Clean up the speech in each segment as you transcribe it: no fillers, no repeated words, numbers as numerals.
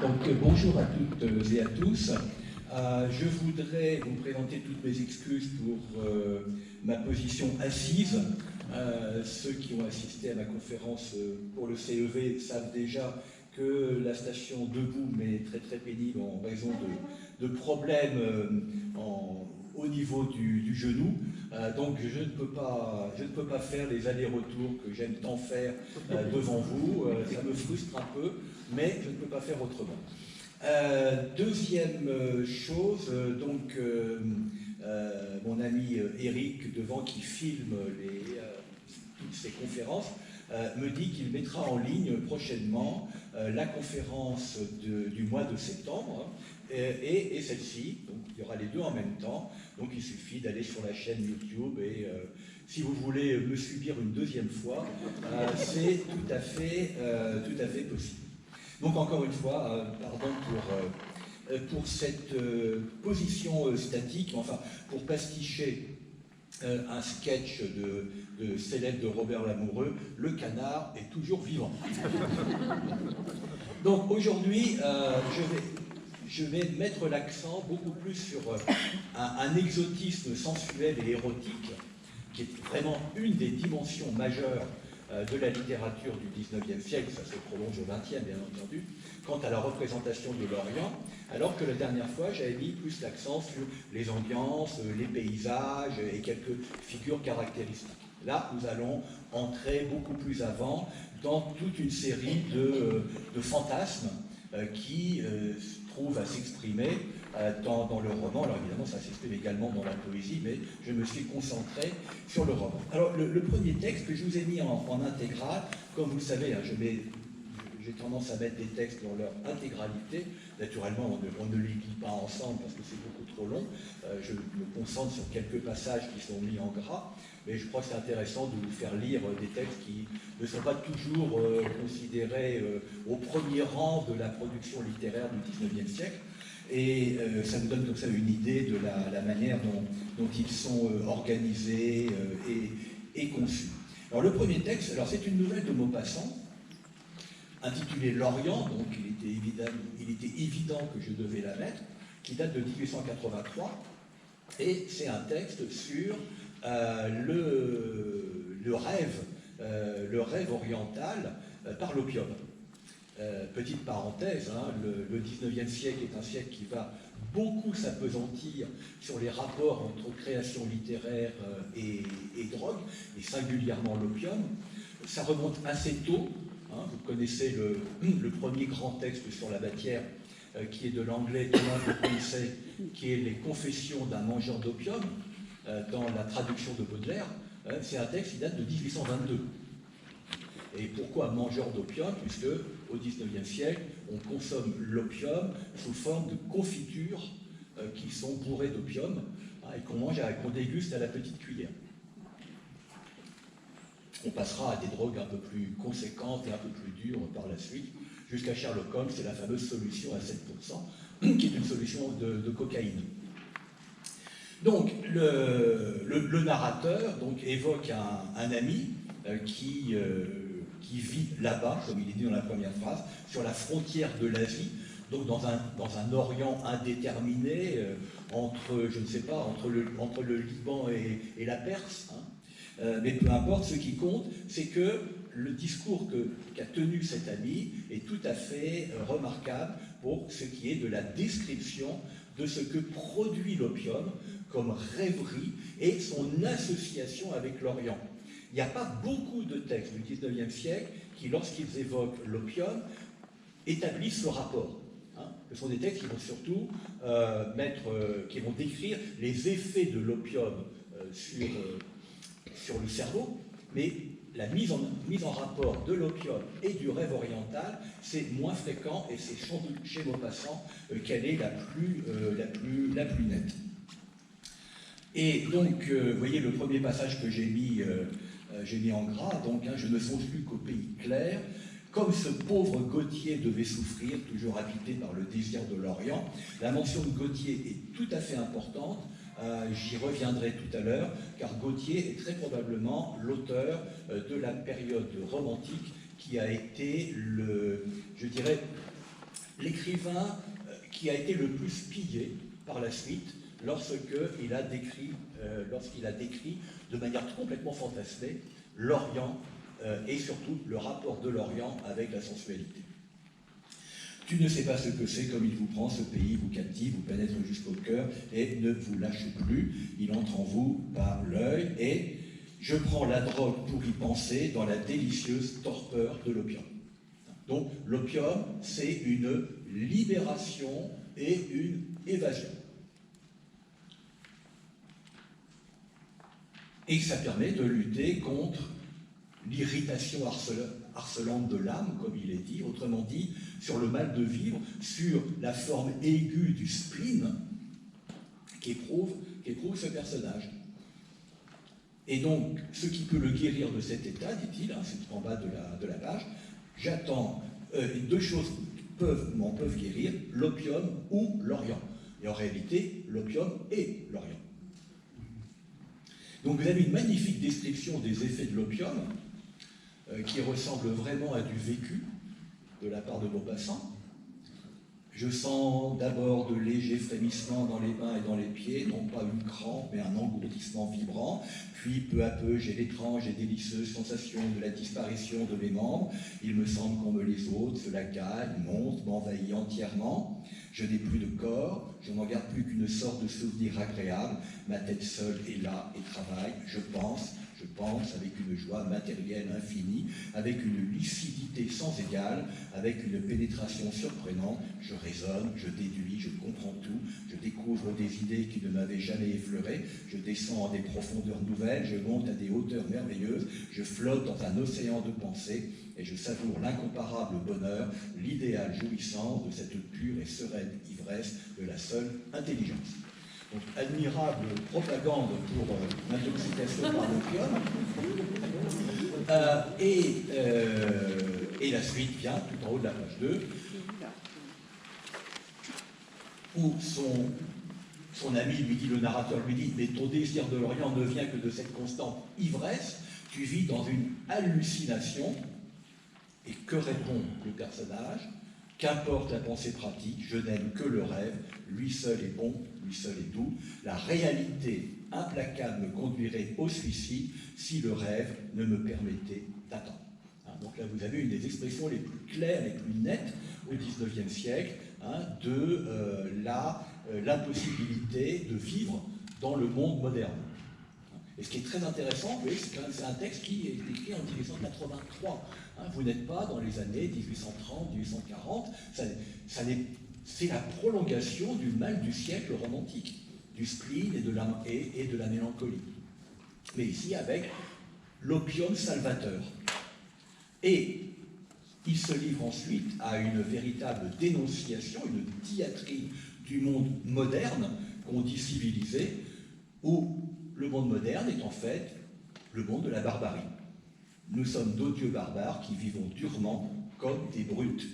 Donc bonjour à toutes et à tous. Je voudrais vous présenter toutes mes excuses pour ma position assise. Ceux qui ont assisté à ma conférence pour le CEV savent déjà que la station debout m'est très très pénible en raison de problèmes au niveau du genou. Donc je ne peux pas faire les allers-retours que j'aime tant faire devant vous. Ça me frustre un peu, mais je ne peux pas faire autrement. Deuxième chose, donc mon ami Eric Devant qui filme toutes ces conférences me dit qu'il mettra en ligne prochainement la conférence du mois de septembre et celle-ci, donc il y aura les deux en même temps, donc il suffit d'aller sur la chaîne YouTube et si vous voulez me subir une deuxième fois, c'est tout à fait possible. Donc encore une fois, pardon pour cette position statique, enfin pour pasticher un sketch de célèbre de Robert Lamoureux, le canard est toujours vivant. Donc aujourd'hui, je vais mettre l'accent beaucoup plus sur un exotisme sensuel et érotique, qui est vraiment une des dimensions majeures de la littérature du XIXe siècle, ça se prolonge au XXe bien entendu, quant à la représentation de l'Orient, alors que la dernière fois j'avais mis plus l'accent sur les ambiances, les paysages et quelques figures caractéristiques. Là, nous allons entrer beaucoup plus avant dans toute une série de fantasmes qui trouvent à s'exprimer dans le roman. Alors évidemment, ça s'exprime également dans la poésie, mais je me suis concentré sur le roman. Alors le premier texte que je vous ai mis en intégrale, comme vous le savez, hein, j'ai tendance à mettre des textes dans leur intégralité. Naturellement, on ne les lit pas ensemble parce que c'est beaucoup trop long. Je me concentre sur quelques passages qui sont mis en gras, mais je crois que c'est intéressant de vous faire lire des textes qui ne sont pas toujours considérés au premier rang de la production littéraire du XIXe siècle. Et ça nous donne comme ça une idée de la manière dont ils sont organisés et conçus. Alors le premier texte, c'est une nouvelle de Maupassant, intitulée L'Orient, donc il était évident que je devais la mettre, qui date de 1883, et c'est un texte sur le rêve oriental par l'opium. Petite parenthèse, hein, le 19e siècle est un siècle qui va beaucoup s'appesantir sur les rapports entre création littéraire et drogue, et singulièrement l'opium. Ça remonte assez tôt. Hein, vous connaissez le premier grand texte sur la matière, qui est de l'anglais Thomas de Quincey, qui est Les Confessions d'un mangeur d'opium, dans la traduction de Baudelaire. C'est un texte qui date de 1822. Et pourquoi mangeur d'opium? Puisque au XIXe siècle, on consomme l'opium sous forme de confitures qui sont bourrées d'opium, hein, et qu'on déguste à la petite cuillère. On passera à des drogues un peu plus conséquentes et un peu plus dures par la suite, jusqu'à Sherlock Holmes, c'est la fameuse solution à 7%, qui est une solution de cocaïne. Donc, le narrateur donc, évoque un ami qui vit là-bas, comme il est dit dans la première phrase, sur la frontière de l'Asie, donc dans un Orient indéterminé, entre, je ne sais pas, entre le Liban et la Perse, hein. Mais peu importe, ce qui compte, c'est que le discours qu'a tenu cet ami est tout à fait remarquable pour ce qui est de la description de ce que produit l'opium comme rêverie et son association avec l'Orient. Il n'y a pas beaucoup de textes du XIXe siècle qui, lorsqu'ils évoquent l'opium, établissent ce rapport. Hein. Ce sont des textes qui vont surtout qui vont décrire les effets de l'opium sur le cerveau, mais la mise en rapport de l'opium et du rêve oriental, c'est moins fréquent et c'est sans doute chez Maupassant qu'elle est la plus nette. Et donc, vous voyez le premier passage que j'ai mis en gras, donc, hein, je ne songe plus qu'au pays clair, comme ce pauvre Gautier devait souffrir, toujours habité par le désir de l'Orient. La mention de Gautier est tout à fait importante. J'y reviendrai tout à l'heure, car Gautier est très probablement l'auteur de la période romantique qui a été je dirais, l'écrivain qui a été le plus pillé par la suite lorsqu'il a décrit de manière complètement fantasmée l'Orient et surtout le rapport de l'Orient avec la sensualité. Tu ne sais pas ce que c'est, comme il vous prend, ce pays vous captive, vous pénètre jusqu'au cœur et ne vous lâche plus. Il entre en vous par l'œil et je prends la drogue pour y penser dans la délicieuse torpeur de l'opium. Donc l'opium, c'est une libération et une évasion. Et ça permet de lutter contre l'irritation harcelante de l'âme, comme il est dit, autrement dit, sur le mal de vivre, sur la forme aiguë du spleen qu'éprouve ce personnage. Et donc, ce qui peut le guérir de cet état, dit-il, hein, c'est en bas de la page, j'attends, deux choses m'en peuvent guérir, l'opium ou l'Orient. Et en réalité, l'opium et l'Orient. Donc vous avez une magnifique description des effets de l'opium, qui ressemble vraiment à du vécu de la part de Maupassant. Je sens d'abord de légers frémissements dans les mains et dans les pieds, non pas une crampe, mais un engourdissement vibrant. Puis, peu à peu, j'ai l'étrange et délicieuse sensation de la disparition de mes membres. Il me semble qu'on me les ôte, cela gagne, monte, m'envahit entièrement. Je n'ai plus de corps, je n'en garde plus qu'une sorte de souvenir agréable. Ma tête seule est là et travaille. Je pense avec une joie matérielle infinie, avec une lucidité sans égale, avec une pénétration surprenante. Je raisonne, je déduis, je comprends tout, je découvre des idées qui ne m'avaient jamais effleuré, je descends en des profondeurs nouvelles, je monte à des hauteurs merveilleuses, je flotte dans un océan de pensées et je savoure l'incomparable bonheur, l'idéale jouissance de cette pure et sereine ivresse de la seule intelligence. Donc, admirable propagande pour l'intoxication par l'opium. Et la suite vient tout en haut de la page 2, où son ami lui dit, le narrateur lui dit, mais ton désir de l'Orient ne vient que de cette constante ivresse, tu vis dans une hallucination. Et que répond le personnage? Qu'importe la pensée pratique, je n'aime que le rêve, lui seul est bon, lui seul est doux. La réalité implacable me conduirait au suicide si le rêve ne me permettait d'attendre. Hein, donc là, vous avez une des expressions les plus claires, les plus nettes au XIXe siècle, hein, de l'impossibilité de vivre dans le monde moderne. Et ce qui est très intéressant, vous voyez, c'est un texte qui est écrit en 1883. Hein, vous n'êtes pas dans les années 1830, 1840. C'est la prolongation du mal du siècle romantique, du spleen et de la mélancolie. Mais ici, avec l'opium salvateur. Et il se livre ensuite à une véritable dénonciation, une diatribe du monde moderne, qu'on dit civilisé, où le monde moderne est en fait le monde de la barbarie. Nous sommes d'odieux barbares qui vivons durement comme des brutes,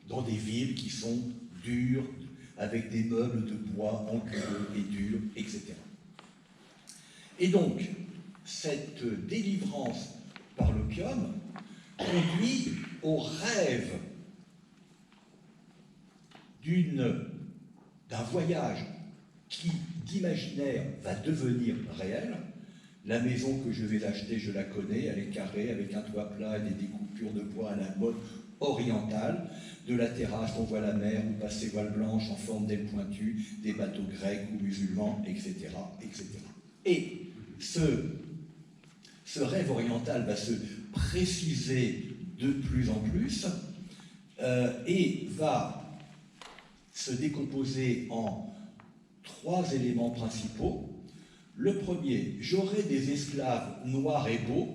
dans des villes qui sont dures, avec des meubles de bois anguleux et durs, etc. Et donc, cette délivrance par l'opium conduit au rêve d'un voyage qui, d'imaginaire, va devenir réel. La maison que je vais acheter, je la connais, elle est carrée, avec un toit plat et des découpures de bois à la mode orientale. De la terrasse, on voit la mer, où passent ses voiles blanches en forme d'aile pointue, des bateaux grecs ou musulmans, etc. etc. Et ce rêve oriental va se préciser de plus en plus et va se décomposer en 3 éléments principaux. Le premier, j'aurai des esclaves noirs et beaux,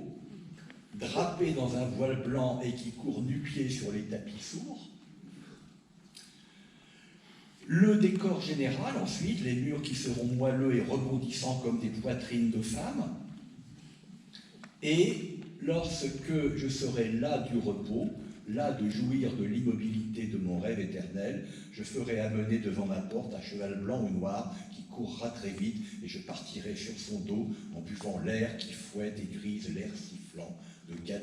drapés dans un voile blanc et qui courent nu-pieds sur les tapis sourds. Le décor général, ensuite, les murs qui seront moelleux et rebondissants comme des poitrines de femmes. Et lorsque je serai là du repos, là de jouir de l'immobilité de mon rêve éternel, je ferai amener devant ma porte un cheval blanc ou noir qui courra très vite et je partirai sur son dos en buvant l'air qui fouette et grise l'air sifflant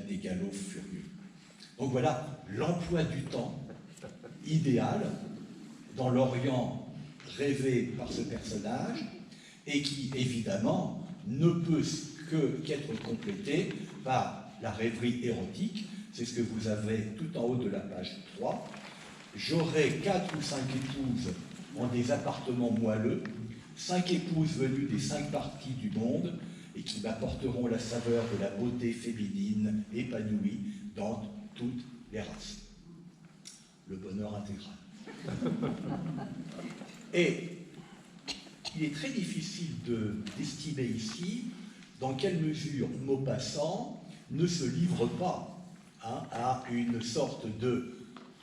des galops furieux. Donc voilà l'emploi du temps idéal dans l'Orient rêvé par ce personnage et qui, évidemment, ne peut qu'être complété par la rêverie érotique. C'est ce que vous avez tout en haut de la page 3. J'aurai 4 ou 5 épouses en des appartements moelleux, 5 épouses venues des 5 parties du monde et qui m'apporteront la saveur de la beauté féminine épanouie dans toutes les races. Le bonheur intégral. Et il est très difficile d'estimer ici dans quelle mesure Maupassant ne se livre pas à une sorte de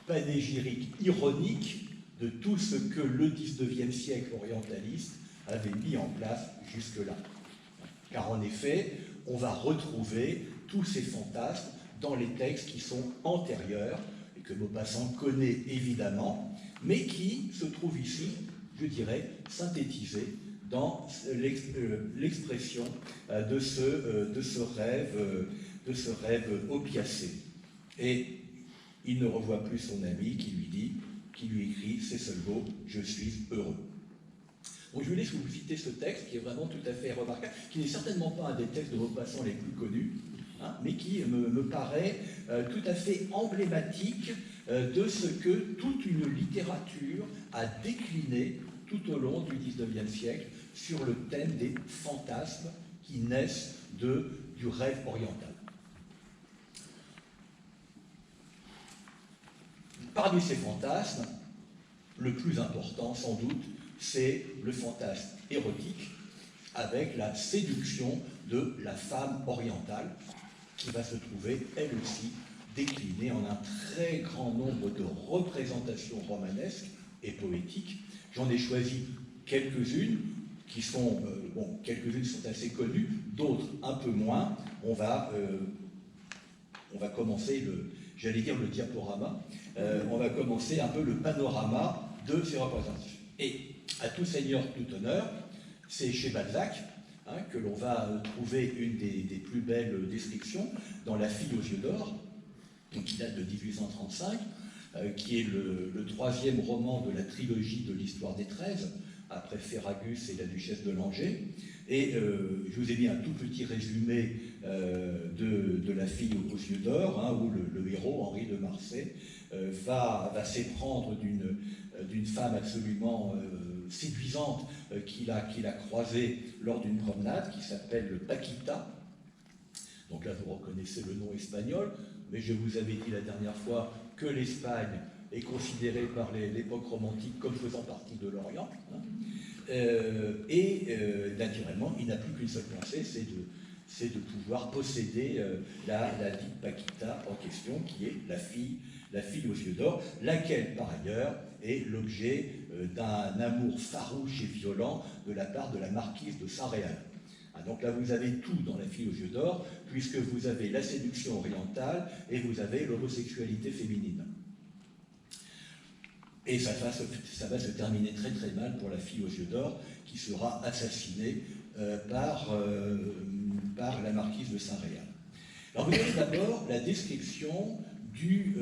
panégyrique ironique de tout ce que le XIXe siècle orientaliste avait mis en place jusque-là. Car en effet, on va retrouver tous ces fantasmes dans les textes qui sont antérieurs et que Maupassant connaît évidemment, mais qui se trouvent ici, je dirais, synthétisés dans l'expression de ce rêve opiacé. Et il ne revoit plus son ami qui lui écrit ces seuls mots « Je suis heureux ». Donc je vous laisse vous citer ce texte qui est vraiment tout à fait remarquable, qui n'est certainement pas un des textes de Maupassant les plus connus, mais qui me paraît tout à fait emblématique de ce que toute une littérature a décliné tout au long du XIXe siècle sur le thème des fantasmes qui naissent du rêve oriental. Parmi ces fantasmes, le plus important sans doute, c'est le fantasme érotique avec la séduction de la femme orientale qui va se trouver, elle aussi, déclinée en un très grand nombre de représentations romanesques et poétiques. J'en ai choisi quelques-unes qui sont, quelques-unes sont assez connues, d'autres un peu moins. On va commencer j'allais dire le diaporama, on va commencer un peu le panorama de ces représentations. Et à tout seigneur, tout honneur, c'est chez Balzac que l'on va trouver une des plus belles descriptions dans La fille aux yeux d'or, qui date de 1835, qui est le troisième roman de la trilogie de l'histoire des 13, après Ferragus et la duchesse de Langeais. Et je vous ai mis un tout petit résumé de La fille aux yeux d'or, où le héros, Henri de Marsay, va s'éprendre d'une femme absolument séduisante qu'il a croisée lors d'une promenade, qui s'appelle Paquita. Donc là, vous reconnaissez le nom espagnol, mais je vous avais dit la dernière fois que l'Espagne est considérée par l'époque romantique comme faisant partie de l'Orient. Naturellement, il n'a plus qu'une seule pensée, c'est de pouvoir posséder la dite Paquita en question, qui est la fille aux yeux d'or, laquelle, par ailleurs, est l'objet d'un amour farouche et violent de la part de la marquise de Saint-Réal. Donc là, vous avez tout dans La fille aux yeux d'or, puisque vous avez la séduction orientale et vous avez l'homosexualité féminine. Et ça va se terminer très très mal pour La fille aux yeux d'or, qui sera assassinée par la marquise de Saint-Réal. Alors vous avez d'abord la description du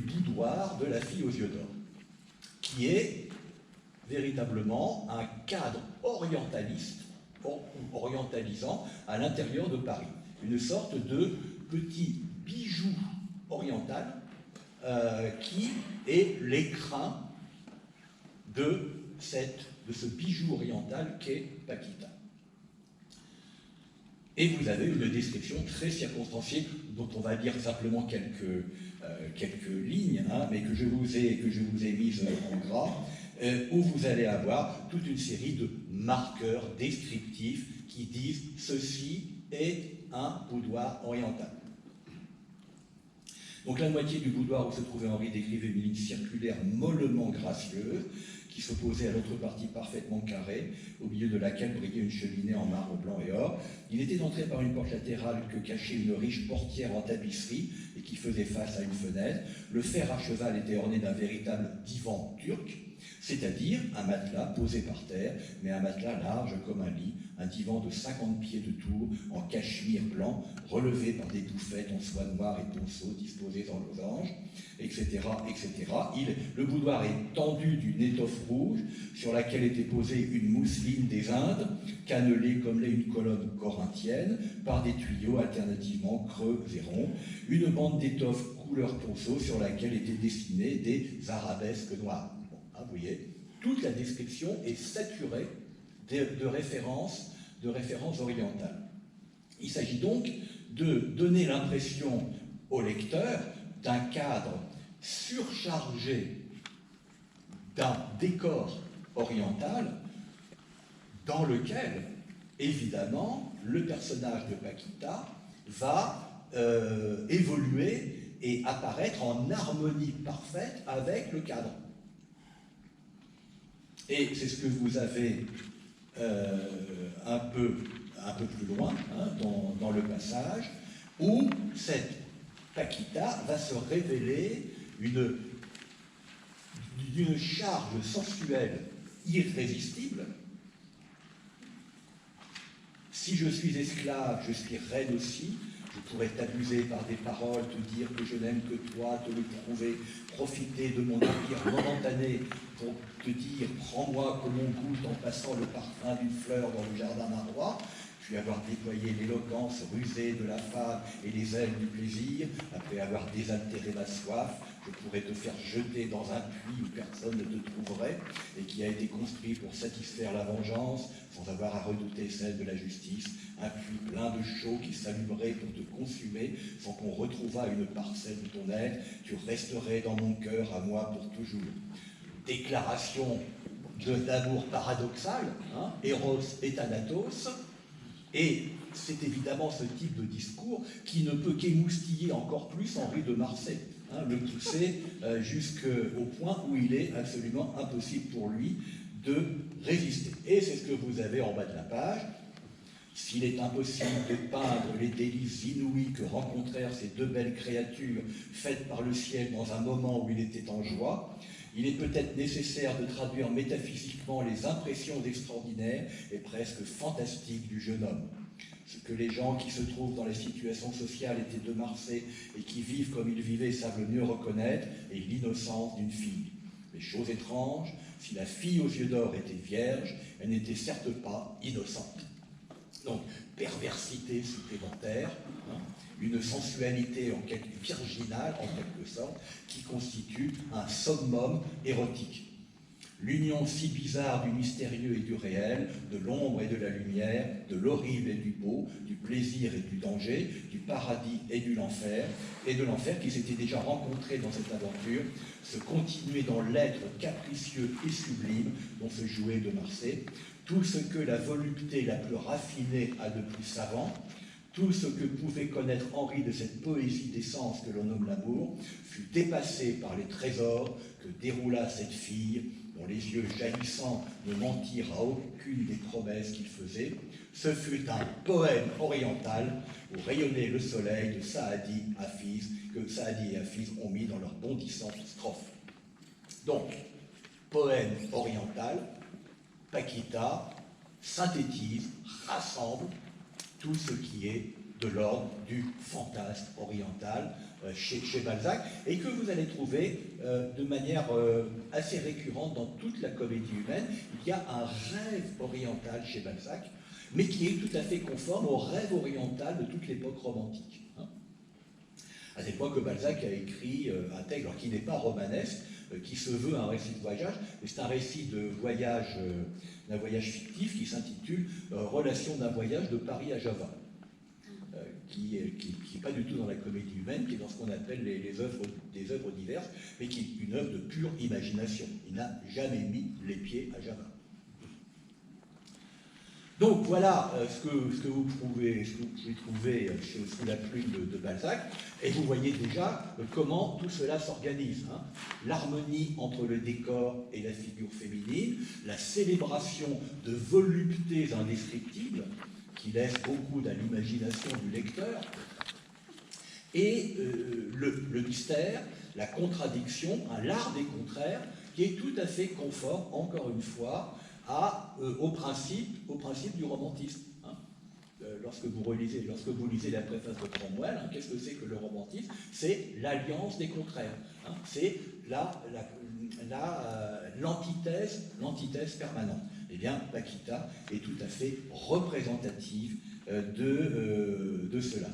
boudoir de La fille aux yeux d'or, qui est véritablement un cadre orientalisant à l'intérieur de Paris. Une sorte de petit bijou oriental qui est l'écrin de ce bijou oriental qu'est Paquita. Et vous avez une description très circonstanciée, dont on va dire simplement quelques lignes, mais que je vous ai mises en gras, où vous allez avoir toute une série de marqueurs descriptifs qui disent « ceci est un boudoir oriental ». Donc la moitié du boudoir où se trouvait Henri décrivait une ligne circulaire mollement gracieuse, qui s'opposait à l'autre partie parfaitement carrée, au milieu de laquelle brillait une cheminée en marbre blanc et or. Il était entré par une porte latérale que cachait une riche portière en tapisserie et qui faisait face à une fenêtre. Le fer à cheval était orné d'un véritable divan turc. c'est-à-dire un matelas posé par terre, mais un matelas large comme un lit, un divan de 50 pieds de tour, en cachemire blanc, relevé par des bouffettes en soie noire et ponceau disposées en losange, etc. etc. Le boudoir est tendu d'une étoffe rouge sur laquelle était posée une mousseline des Indes, cannelée comme l'est une colonne corinthienne, par des tuyaux alternativement creux et ronds, une bande d'étoffe couleur ponceau sur laquelle étaient dessinées des arabesques noires. Vous voyez, toute la description est saturée de références orientales. Il s'agit donc de donner l'impression au lecteur d'un cadre surchargé d'un décor oriental dans lequel, évidemment, le personnage de Paquita va évoluer et apparaître en harmonie parfaite avec le cadre. Et c'est ce que vous avez un peu plus loin, hein, dans le passage, où cette Paquita va se révéler d'une charge sensuelle irrésistible. Si je suis esclave, je suis reine aussi. Je pourrais t'abuser par des paroles, te dire que je n'aime que toi, te le prouver, profiter de mon empire momentané pour te dire « prends-moi comme on goûte en passant le parfum d'une fleur dans le jardin d'un roi ». Puis avoir déployé l'éloquence rusée de la femme et les ailes du plaisir, après avoir désaltéré ma soif, je pourrais te faire jeter dans un puits où personne ne te trouverait et qui a été construit pour satisfaire la vengeance sans avoir à redouter celle de la justice, un puits plein de chaux qui s'allumerait pour te consumer sans qu'on retrouvât une parcelle de ton être, tu resterais dans mon cœur à moi pour toujours. Déclaration d'amour paradoxal, hein, Eros et Thanatos. Et c'est évidemment ce type de discours qui ne peut qu'émoustiller encore plus Henri de Marsay, hein, le pousser jusqu'au point où il est absolument impossible pour lui de résister. Et c'est ce que vous avez en bas de la page. S'il est impossible de peindre les délices inouïs que rencontrèrent ces deux belles créatures faites par le ciel dans un moment où il était en joie, il est peut-être nécessaire de traduire métaphysiquement les impressions extraordinaires et presque fantastiques du jeune homme. Ce que les gens qui se trouvent dans les situations sociales étaient de Marsay et qui vivent comme il vivait savent le mieux reconnaître est l'innocence d'une fille. Les choses étranges, si la fille aux yeux d'or était vierge, elle n'était certes pas innocente. Donc, perversité supplémentaire, hein, une sensualité virginale, en quelque sorte, qui constitue un summum érotique. L'union si bizarre du mystérieux et du réel, de l'ombre et de la lumière, de l'horrible et du beau, du plaisir et du danger, du paradis et de l'enfer qui s'étaient déjà rencontrés dans cette aventure, se continuait dans l'être capricieux et sublime dont se jouait de Marsay, tout ce que la volupté la plus raffinée a de plus savant, tout ce que pouvait connaître Henri de cette poésie des sens que l'on nomme l'amour, fut dépassé par les trésors que déroula cette fille, dont les yeux jaillissants ne mentirent à aucune des promesses qu'il faisait. Ce fut un poème oriental où rayonnait le soleil de Saadi Hafiz, que Saadi et Hafiz ont mis dans leurs bondissantes strophes. Donc, poème oriental, Paquita synthétise, rassemble tout ce qui est de l'ordre du fantasme oriental chez Balzac, et que vous allez trouver de manière assez récurrente dans toute la comédie humaine. Il y a un rêve oriental chez Balzac, mais qui est tout à fait conforme au rêve oriental de toute l'époque romantique. À tel point que Balzac a écrit un texte, alors qui n'est pas romanesque, qui se veut un récit de voyage, mais c'est un récit de voyage, d'un voyage fictif qui s'intitule Relation d'un voyage de Paris à Java, qui n'est pas du tout dans la comédie humaine, qui est dans ce qu'on appelle des œuvres diverses, mais qui est une œuvre de pure imagination. Il n'a jamais mis les pieds à Java. Donc voilà ce que vous pouvez trouver sous la plume de Balzac, et vous voyez déjà comment tout cela s'organise. Hein. L'harmonie entre le décor et la figure féminine, la célébration de voluptés indescriptibles, qui laissent beaucoup à l'imagination du lecteur, et le mystère, la contradiction, l'art des contraires, qui est tout à fait conforme, encore une fois, au principe du romantisme. Hein. Lorsque vous lisez la préface de Cromwell, hein, qu'est-ce que c'est que le romantisme? C'est l'alliance des contraires. Hein. C'est l'antithèse permanente. Eh bien, Paquita est tout à fait représentative de cela.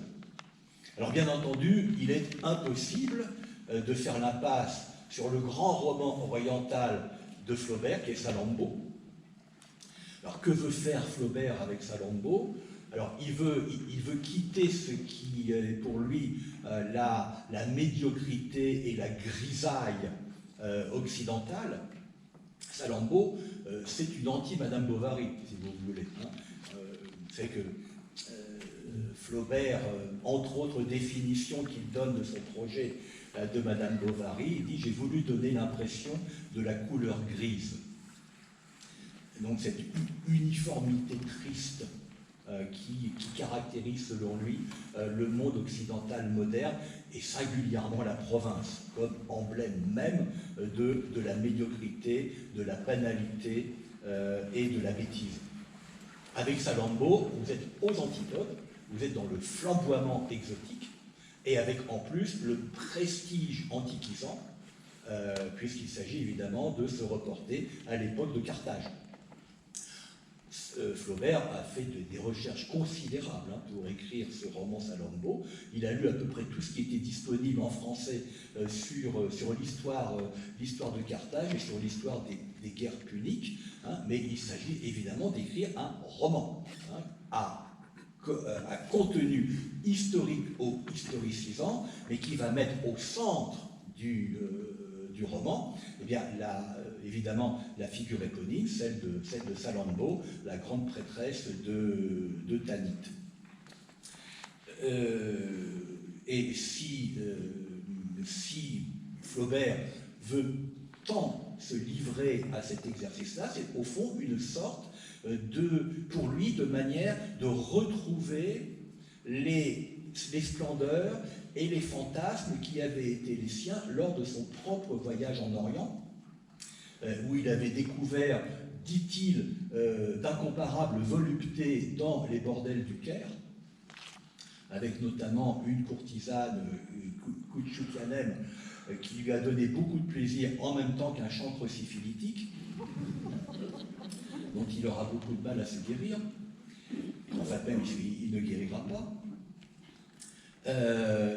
Alors, bien entendu, il est impossible de faire l'impasse sur le grand roman oriental de Flaubert, qui est Salammbô. Alors, que veut faire Flaubert avec Salammbô? Alors, il veut quitter ce qui est pour lui la médiocrité et la grisaille occidentale. Salammbô, c'est une anti-Madame Bovary, si vous voulez. Hein. Vous savez que Flaubert, entre autres définitions qu'il donne de son projet de Madame Bovary, il dit « J'ai voulu donner l'impression de la couleur grise ». Donc cette uniformité triste qui caractérise, selon lui, le monde occidental moderne et singulièrement la province, comme emblème même de la médiocrité, de la banalité et de la bêtise. Avec Salammbô, vous êtes aux antipodes, vous êtes dans le flamboiement exotique, et avec en plus le prestige antiquisant, puisqu'il s'agit évidemment de se reporter à l'époque de Carthage. Flaubert a fait des recherches considérables pour écrire ce roman Salammbô. Il a lu à peu près tout ce qui était disponible en français sur l'histoire de Carthage et sur l'histoire des guerres puniques, hein, mais il s'agit évidemment d'écrire un roman hein, à contenu historique ou historicisant, mais qui va mettre au centre du roman, eh bien, évidemment, la figure éponyme, celle de Salammbô, la grande prêtresse de Tanit. Et si Flaubert veut tant se livrer à cet exercice-là, c'est au fond une sorte pour lui, de manière de retrouver les splendeurs et les fantasmes qui avaient été les siens lors de son propre voyage en Orient, où il avait découvert, dit-il, d'incomparables voluptés dans les bordels du Caire, avec notamment une courtisane, Kouchoukianem, qui lui a donné beaucoup de plaisir en même temps qu'un chantre syphilitique, dont il aura beaucoup de mal à se guérir. En fait, même, il ne guérira pas.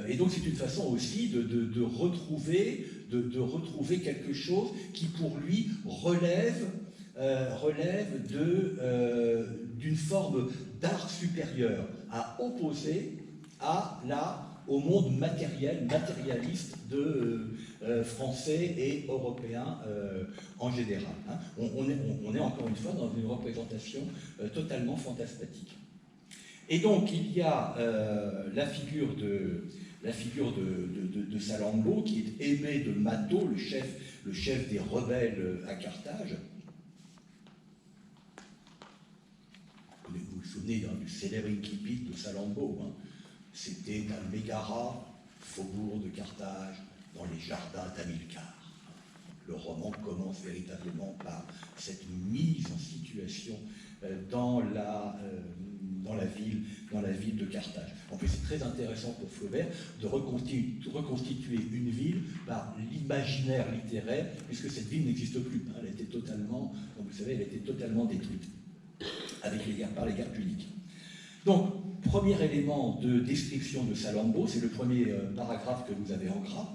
Et donc, c'est une façon aussi de retrouver quelque chose qui, pour lui, relève d'une forme d'art supérieur, à opposer au monde matérialiste français et européen en général. Hein. On est encore une fois dans une représentation totalement fantasmatique. Et donc il y a la figure de Salammbô, qui est aimé de Mato, le chef des rebelles à Carthage. Vous vous souvenez du célèbre incipit de Salammbô, hein. C'était à Mégara, faubourg de Carthage, dans les jardins d'Hamilcar. Le roman commence véritablement par cette mise en situation dans la ville de Carthage. En fait, c'est très intéressant pour Flaubert de reconstituer une ville par l'imaginaire littéraire, puisque cette ville n'existe plus. Elle a été totalement, comme vous savez, elle a été totalement détruite par les guerres puniques. Donc, premier élément de description de Salammbô, c'est le premier paragraphe que vous avez en gras.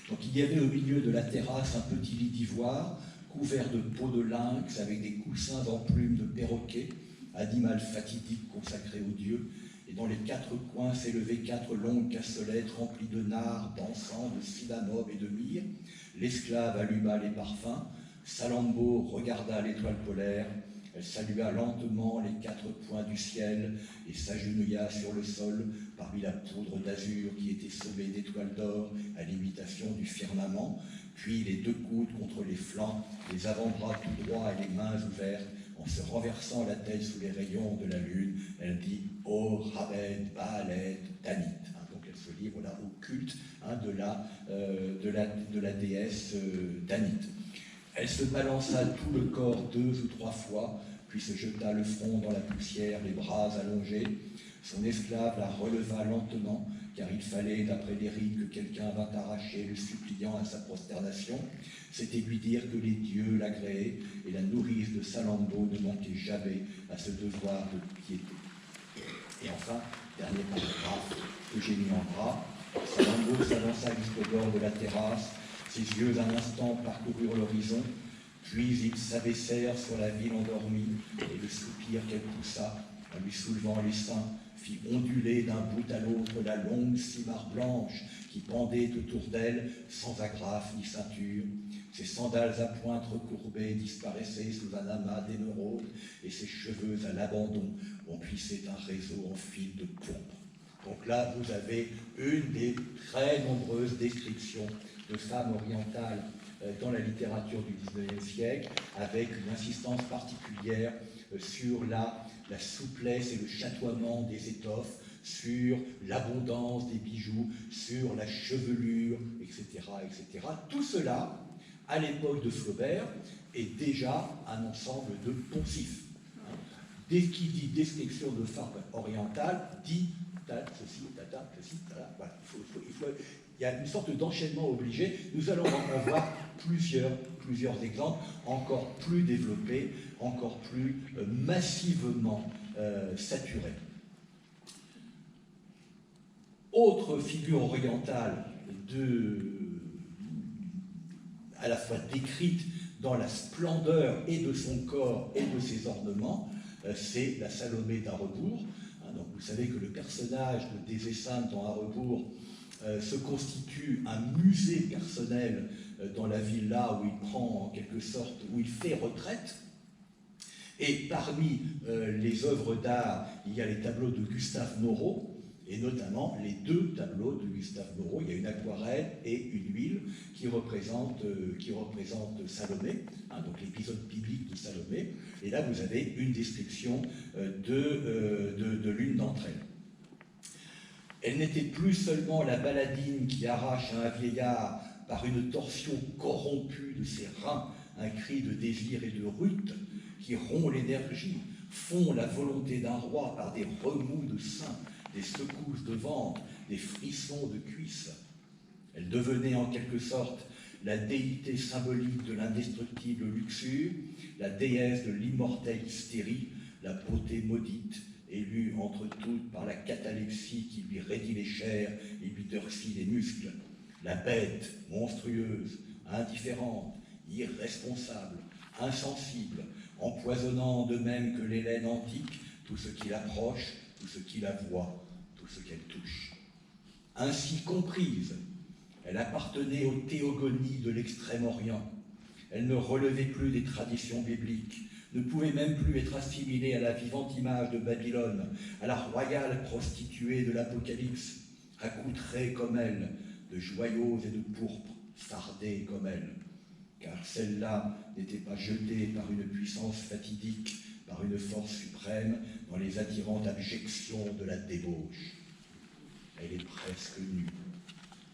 Donc, il y avait au milieu de la terrasse un petit lit d'ivoire, couvert de peaux de lynx, avec des coussins en plumes de perroquet, animal fatidique consacré aux dieux, et dans les quatre coins s'élevaient 4 longues cassolettes remplies de nard, d'encens, de cinnamome et de myrrhe. L'esclave alluma les parfums. Salammbô regarda l'étoile polaire. Elle salua lentement les 4 points du ciel et s'agenouilla sur le sol parmi la poudre d'azur qui était semée d'étoiles d'or à l'imitation du firmament, puis les 2 coudes contre les flancs, les avant-bras tout droits et les mains ouvertes. En se renversant la tête sous les rayons de la lune, elle dit « Oh, Rabed, Baalet, Tanit ». Donc elle se livre là au culte de la déesse Tanit. Elle se balança tout le corps 2 ou 3 fois, puis se jeta le front dans la poussière, les bras allongés. Son esclave la releva lentement, car il fallait, d'après les rites, que quelqu'un vint arracher le suppliant à sa prosternation. C'était lui dire que les dieux l'agréaient, et la nourrice de Salammbô ne manquait jamais à ce devoir de piété. Et enfin, dernier paragraphe que j'ai mis en gras, Salammbô s'avança jusqu'au bord de la terrasse, ses yeux un instant parcoururent l'horizon, puis ils s'abaissèrent sur la ville endormie, et le soupir qu'elle poussa, en lui soulevant les seins, fit onduler d'un bout à l'autre la longue cimarre blanche qui pendait autour d'elle, sans agrafe ni ceinture. Ses sandales à pointe recourbées disparaissaient sous un amas d'émeraudes, et ses cheveux à l'abandon remplissaient un réseau en fil de pourpre. Donc là, vous avez une des très nombreuses descriptions de femmes orientales dans la littérature du XIXe siècle, avec une insistance particulière sur la souplesse et le chatoiement des étoffes, sur l'abondance des bijoux, sur la chevelure, etc., etc. Tout cela, à l'époque de Flaubert, est déjà un ensemble de poncifs. Dès qu'il dit description de femmes orientales, dit ceci, ceci, voilà. Il y a une sorte d'enchaînement obligé. Nous allons en voir plusieurs exemples encore plus développés, encore plus massivement saturés. Autre figure orientale à la fois décrite dans la splendeur et de son corps et de ses ornements, c'est la Salomé d'à rebours. Donc vous savez que le personnage de Des Esseintes dans À rebours se constitue un musée personnel dans la villa où il prend en quelque sorte, où il fait retraite. Et parmi les œuvres d'art, il y a les tableaux de Gustave Moreau, et notamment les 2 tableaux de Gustave Moreau. Il y a une aquarelle et une huile qui représentent Salomé, donc l'épisode biblique de Salomé. Et là, vous avez une description de l'une d'entre elles. Elle n'était plus seulement la baladine qui arrache à un vieillard par une torsion corrompue de ses reins un cri de désir et de rute, qui rompt l'énergie, fond la volonté d'un roi par des remous de seins, des secousses de ventre, des frissons de cuisses. Elle devenait en quelque sorte la déité symbolique de l'indestructible luxure, la déesse de l'immortelle hystérie, la beauté maudite, élue entre toutes par la catalepsie qui lui raidit les chairs et lui durcit les muscles, la bête monstrueuse, indifférente, irresponsable, insensible, empoisonnant de même que l'Hélène antique tout ce qui l'approche, tout ce qui la voit, tout ce qu'elle touche. Ainsi comprise, elle appartenait aux théogonies de l'Extrême-Orient. Elle ne relevait plus des traditions bibliques, ne pouvait même plus être assimilée à la vivante image de Babylone, à la royale prostituée de l'Apocalypse, accoutrée comme elle, de joyaux et de pourpre, fardée comme elle. Car celle-là n'était pas jetée par une puissance fatidique, par une force suprême, dans les attirantes abjections de la débauche. Elle est presque nue.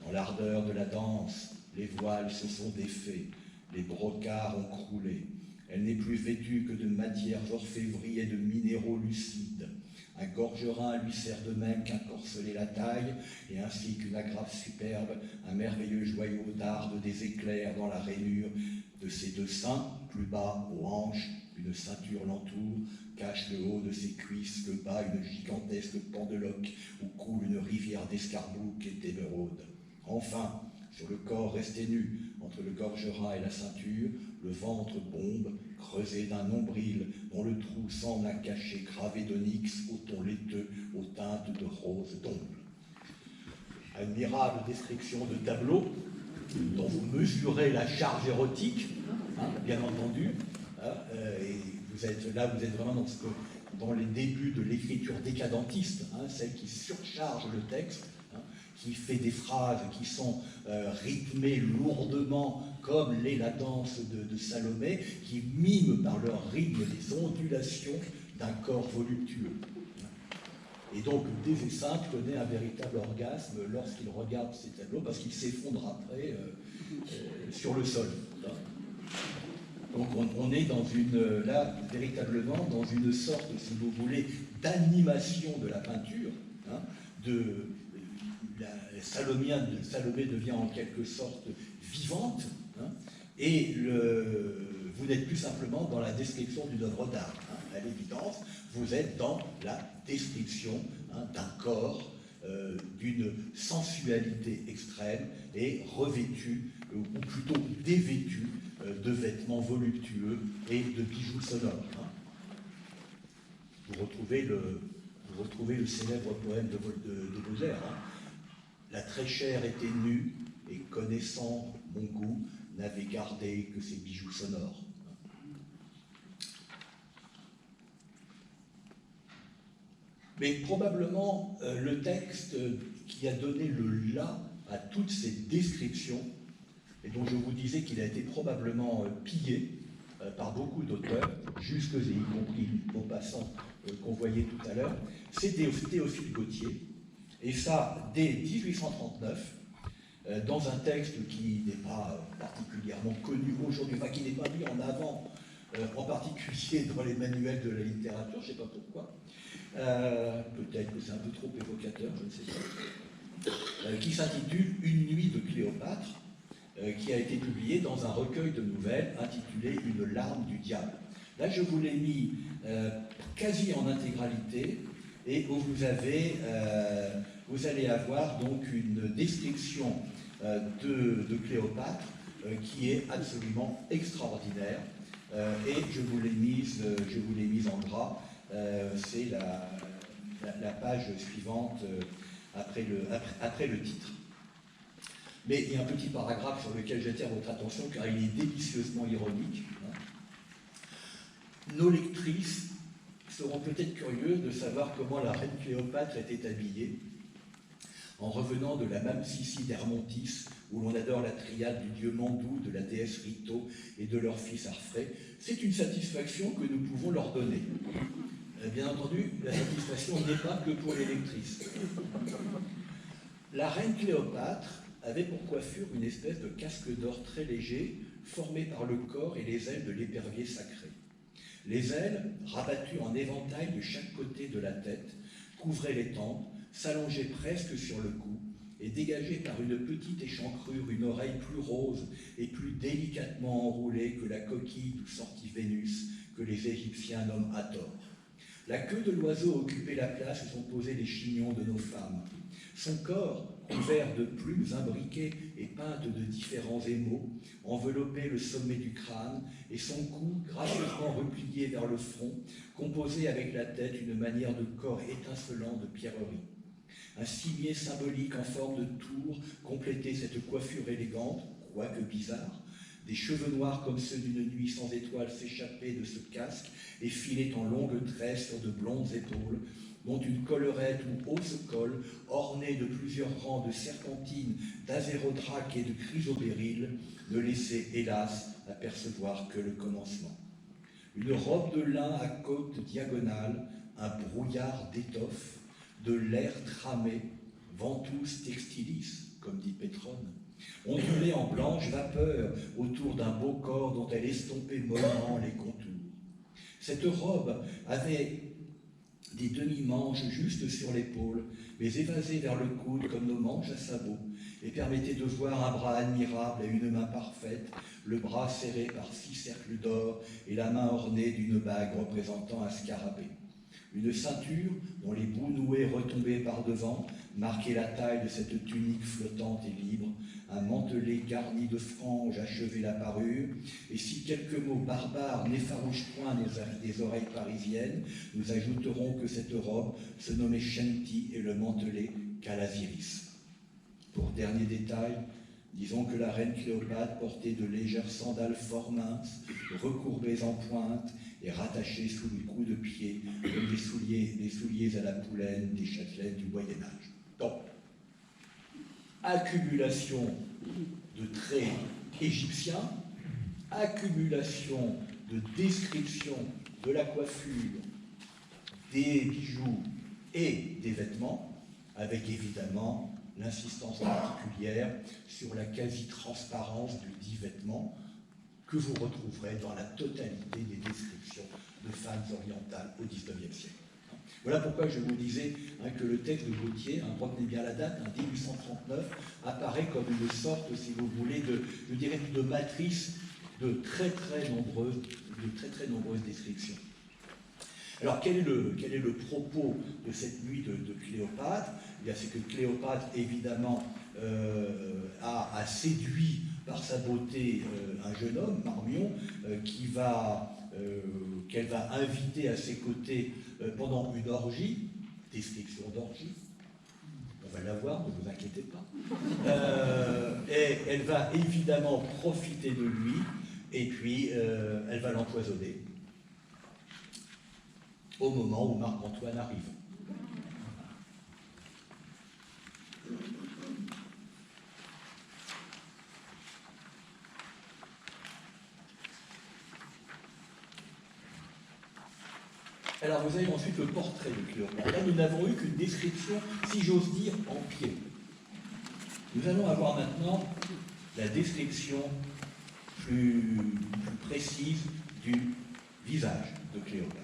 Dans l'ardeur de la danse, les voiles se sont défaits, les brocarts ont croulé. Elle n'est plus vêtue que de matières orfèvries et de minéraux lucides. Un gorgerin lui sert de même qu'un corselet la taille, et ainsi qu'une agrafe superbe, un merveilleux joyau darde des éclairs dans la rainure de ses 2 seins, plus bas aux hanches, une ceinture l'entoure, cache le haut de ses cuisses, le bas une gigantesque pendeloque où coule une rivière d'escarboucles et d'émeraudes. Enfin, sur le corps resté nu, entre le gorgerin et la ceinture, le ventre bombe, creusé d'un nombril dont le trou semble un cachet gravé d'onyx au ton laiteux, aux teintes de rose d'ombre. Admirable description de tableau dont vous mesurez la charge érotique, bien entendu, et vous êtes vraiment dans les débuts de l'écriture décadentiste, celle qui surcharge le texte, qui fait des phrases qui sont rythmées lourdement comme l'est la danse de Salomé, qui miment par leur rythme les ondulations d'un corps voluptueux. Et donc Des Esseintes connaît un véritable orgasme lorsqu'il regarde ces tableaux, parce qu'il s'effondre après sur le sol. Donc on est là, véritablement, dans une sorte, si vous voulez, d'animation de la peinture, hein, Salomé devient en quelque sorte vivante, hein, et vous n'êtes plus simplement dans la description d'une œuvre d'art. Hein, à l'évidence, vous êtes dans la description, hein, d'un corps, d'une sensualité extrême et revêtu, ou plutôt dévêtu, de vêtements voluptueux et de bijoux sonores. Hein. Vous retrouvez le célèbre poème de Baudelaire. Hein. La très chère était nue et, connaissant mon goût, n'avait gardé que ses bijoux sonores. Mais probablement, le texte qui a donné le là à toutes ces descriptions, et dont je vous disais qu'il a été probablement pillé par beaucoup d'auteurs, jusque et y compris Maupassant qu'on voyait tout à l'heure, c'est Théophile Gautier, et ça dès 1839, dans un texte qui n'est pas particulièrement connu aujourd'hui, enfin qui n'est pas mis en avant, en particulier dans les manuels de la littérature, je ne sais pas pourquoi, peut-être que c'est un peu trop évocateur, je ne sais pas, qui s'intitule « Une nuit de Cléopâtre », qui a été publié dans un recueil de nouvelles intitulé « Une larme du diable ». Là, je vous l'ai mis quasi en intégralité, et où vous allez avoir donc une description de Cléopâtre qui est absolument extraordinaire, et je vous l'ai mise en gras. C'est la page suivante après le titre. Mais il y a un petit paragraphe sur lequel j'attire votre attention, car il est délicieusement ironique. Nos lectrices seront peut-être curieuses de savoir comment la reine Cléopâtre était habillée, en revenant de la Mamsicie d'Hermontis, où l'on adore la triade du dieu Mandou, de la déesse Rito et de leur fils Arphré. C'est une satisfaction que nous pouvons leur donner. Bien entendu, la satisfaction n'est pas que pour les lectrices. La reine Cléopâtre avait pour coiffure une espèce de casque d'or très léger, formé par le corps et les ailes de l'épervier sacré. Les ailes, rabattues en éventail de chaque côté de la tête, couvraient les tempes, s'allongeaient presque sur le cou, et dégageaient par une petite échancrure une oreille plus rose et plus délicatement enroulée que la coquille d'où sortit Vénus, que les Égyptiens nomment Hathor. La queue de l'oiseau occupait la place où sont posés les chignons de nos femmes. Son corps, couvert de plumes imbriquées et peintes de différents émaux, enveloppait le sommet du crâne, et son cou, gracieusement replié vers le front, composait avec la tête une manière de corps étincelant de pierreries. Un cimier symbolique en forme de tour complétait cette coiffure élégante, quoique bizarre. Des cheveux noirs comme ceux d'une nuit sans étoiles s'échappaient de ce casque et filaient en longues tresses sur de blondes épaules, dont une collerette ou hausse col, ornée de plusieurs rangs de serpentines, d'azérodraques et de chrysobéryl, ne laissait, hélas, apercevoir que le commencement. Une robe de lin à côte diagonale, un brouillard d'étoffe, de l'air tramé, ventus textilis, comme dit Pétrone, ondulait en blanche vapeur autour d'un beau corps dont elle estompait mollement les contours. Cette robe avait des demi-manches juste sur l'épaule, mais évasées vers le coude comme nos manches à sabot, et permettait de voir un bras admirable et une main parfaite, le bras serré par 6 cercles d'or et la main ornée d'une bague représentant un scarabée. Une ceinture dont les bouts noués retombaient par devant marquait la taille de cette tunique flottante et libre. Un mantelet garni de franges achevait la parure, et si quelques mots barbares n'effarouchent point des oreilles parisiennes, nous ajouterons que cette robe se nommait Shenty et le mantelet Calasiris. Pour dernier détail, disons que la reine Cléopâtre portait de légères sandales fort minces, recourbées en pointe et rattachées sous le cou de pied, comme des souliers à la poulaine des châtelaines du Moyen-Âge. Donc, accumulation de traits égyptiens, accumulation de description de la coiffure, des bijoux et des vêtements, avec évidemment l'insistance particulière sur la quasi-transparence du dit vêtement, que vous retrouverez dans la totalité des descriptions de femmes orientales au XIXe siècle. Voilà pourquoi je vous disais que le texte de Gautier, retenez bien la date, 1839, apparaît comme une sorte, si vous voulez, de matrice de très très nombreuses descriptions. Alors quel est le propos de cette nuit de Cléopâtre? Eh bien, c'est que Cléopâtre, évidemment, a séduit par sa beauté un jeune homme, Marmion, qu'elle va inviter à ses côtés pendant une orgie, description d'orgie, on va la voir, ne vous inquiétez pas, et elle va évidemment profiter de lui, et puis elle va l'empoisonner au moment où Marc-Antoine arrive. Alors vous avez ensuite le portrait de Cléopâtre. Là, nous n'avons eu qu'une description, si j'ose dire, en pied. Nous allons avoir maintenant la description plus précise du visage de Cléopâtre.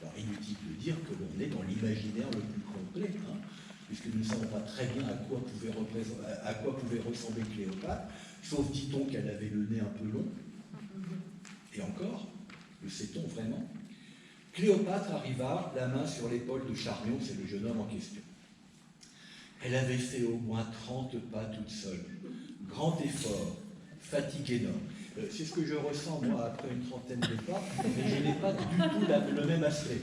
Alors inutile de dire que l'on est dans l'imaginaire le plus complet, puisque nous ne savons pas très bien à quoi pouvait ressembler Cléopâtre, sauf dit-on qu'elle avait le nez un peu long. Et encore, le sait-on vraiment? Cléopâtre arriva, la main sur l'épaule de Charmion, c'est le jeune homme en question. Elle avait fait au moins 30 pas toute seule. Grand effort, fatigue énorme. C'est ce que je ressens, moi, après une trentaine de pas, mais je n'ai pas du tout le même aspect.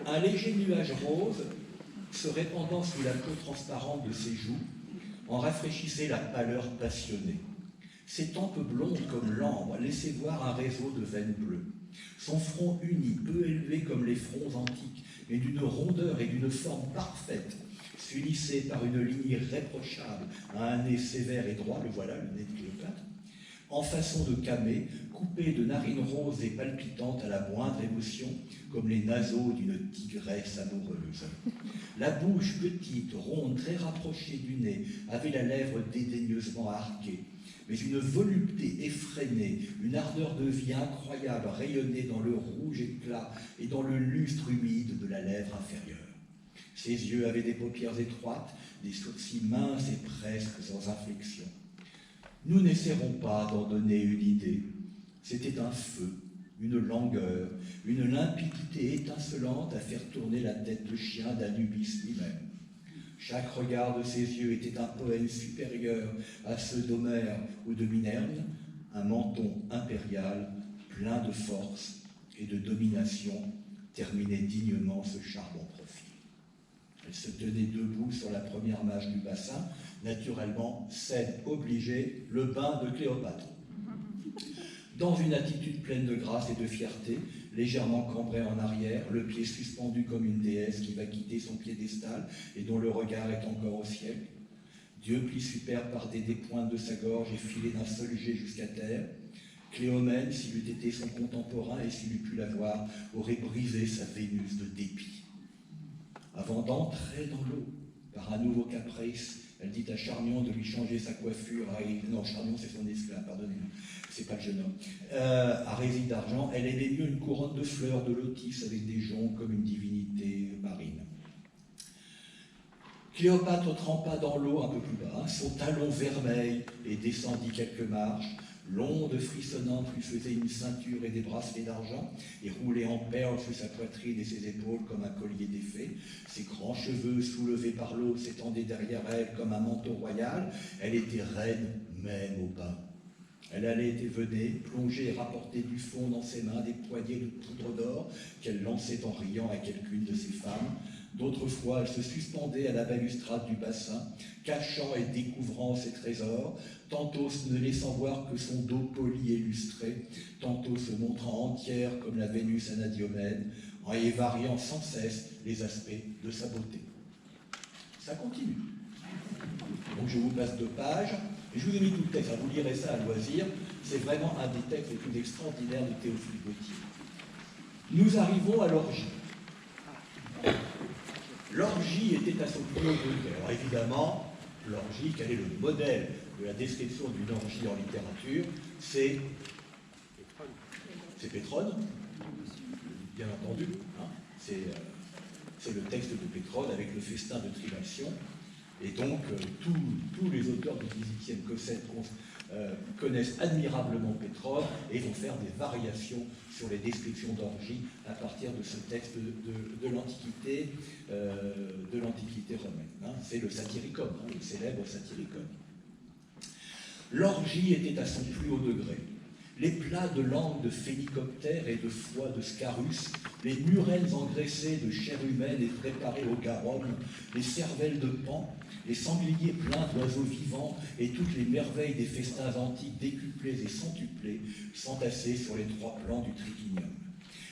Un léger nuage rose, se répandant sous la peau transparente de ses joues, en rafraîchissait la pâleur passionnée. Ses tempes blondes comme l'ambre laissaient voir un réseau de veines bleues. Son front uni, peu élevé comme les fronts antiques, mais d'une rondeur et d'une forme parfaite, s'unissait par une ligne irréprochable à un nez sévère et droit, le voilà, le nez de Cléopâtre, en façon de camée, coupé de narines roses et palpitantes à la moindre émotion, comme les naseaux d'une tigresse amoureuse. La bouche petite, ronde, très rapprochée du nez, avait la lèvre dédaigneusement arquée, mais une volupté effrénée, une ardeur de vie incroyable rayonnait dans le rouge éclat et dans le lustre humide de la lèvre inférieure. Ses yeux avaient des paupières étroites, des sourcils minces et presque sans inflexion. Nous n'essaierons pas d'en donner une idée. C'était un feu, une langueur, une limpidité étincelante à faire tourner la tête de chien d'Anubis lui-même. Chaque regard de ses yeux était un poème supérieur à ceux d'Homère ou de Minerve, un menton impérial, plein de force et de domination, terminait dignement ce charmant profil. Elle se tenait debout sur la première marche du bassin, naturellement, scène obligée, le bain de Cléopâtre. Dans une attitude pleine de grâce et de fierté, légèrement cambrée en arrière, le pied suspendu comme une déesse qui va quitter son piédestal et dont le regard est encore au ciel. Dieu plis superbe partait des pointes de sa gorge et filait d'un seul jet jusqu'à terre. Cléomène, s'il eût été son contemporain et s'il eût pu la voir, aurait brisé sa Vénus de dépit. Avant d'entrer dans l'eau, par un nouveau caprice, elle dit à Charmion de lui changer sa coiffure. Non, Charmion, c'est son esclave, pardonnez-moi, c'est pas le jeune homme. À résine d'argent, elle aimait mieux une couronne de fleurs de lotus avec des joncs comme une divinité marine. Cléopâtre trempa dans l'eau un peu plus bas, son talon vermeil, et descendit quelques marches. L'onde frissonnante lui faisait une ceinture et des bracelets d'argent, et roulait en perles sous sa poitrine et ses épaules comme un collier d'effets. Ses grands cheveux soulevés par l'eau s'étendaient derrière elle comme un manteau royal. Elle était reine même au bain. Elle allait et venait, plonger et rapporter du fond dans ses mains des poignées de poudre d'or qu'elle lançait en riant à quelqu'une de ses femmes. D'autres fois, elle se suspendait à la balustrade du bassin, cachant et découvrant ses trésors, tantôt ne laissant voir que son dos poli et lustré, tantôt se montrant entière comme la Vénus Anadyomène, en y variant sans cesse les aspects de sa beauté. Ça continue. Donc je vous passe 2 pages, et je vous ai mis tout le texte, vous lirez ça à loisir, c'est vraiment un des textes les plus extraordinaires de Théophile Gautier. Nous arrivons à l'orgie. L'orgie était à son plus haut degré. Alors évidemment, l'orgie, quel est le modèle de la description d'une orgie en littérature? C'est Pétrone, bien entendu. Hein, c'est le texte de Pétrone avec le festin de Tribation. Et donc, tous les auteurs du XVIIIe connaissent admirablement Pétrone et vont faire des variations sur les descriptions d'orgie à partir de ce texte de l'Antiquité romaine. Hein. C'est le Satyricon, hein, le célèbre Satyricon. L'orgie était à son plus haut degré. Les plats de langue de phénicoptère et de foie de scarus, les murènes engraissées de chair humaine et préparées au garum, les cervelles de Pan, les sangliers pleins d'oiseaux vivants et toutes les merveilles des festins antiques décuplés et centuplés s'entassaient sur les trois plans du triclinium.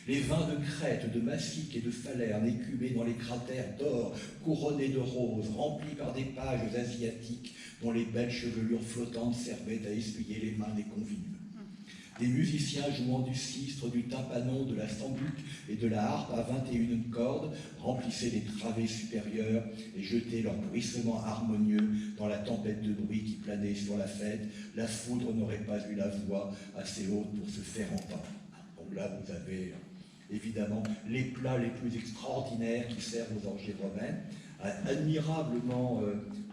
Les vins de Crète, de Massique et de Falerne écumés dans les cratères d'or, couronnés de roses, remplis par des pages asiatiques dont les belles chevelures flottantes servaient à essuyer les mains des convives. Des musiciens jouant du sistre, du tympanon, de la sambuc et de la harpe à 21 cordes remplissaient les travées supérieures et jetaient leur bruissement harmonieux dans la tempête de bruit qui planait sur la fête. La foudre n'aurait pas eu la voix assez haute pour se faire entendre. Donc là, vous avez évidemment les plats les plus extraordinaires qui servent aux orgies romaines, admirablement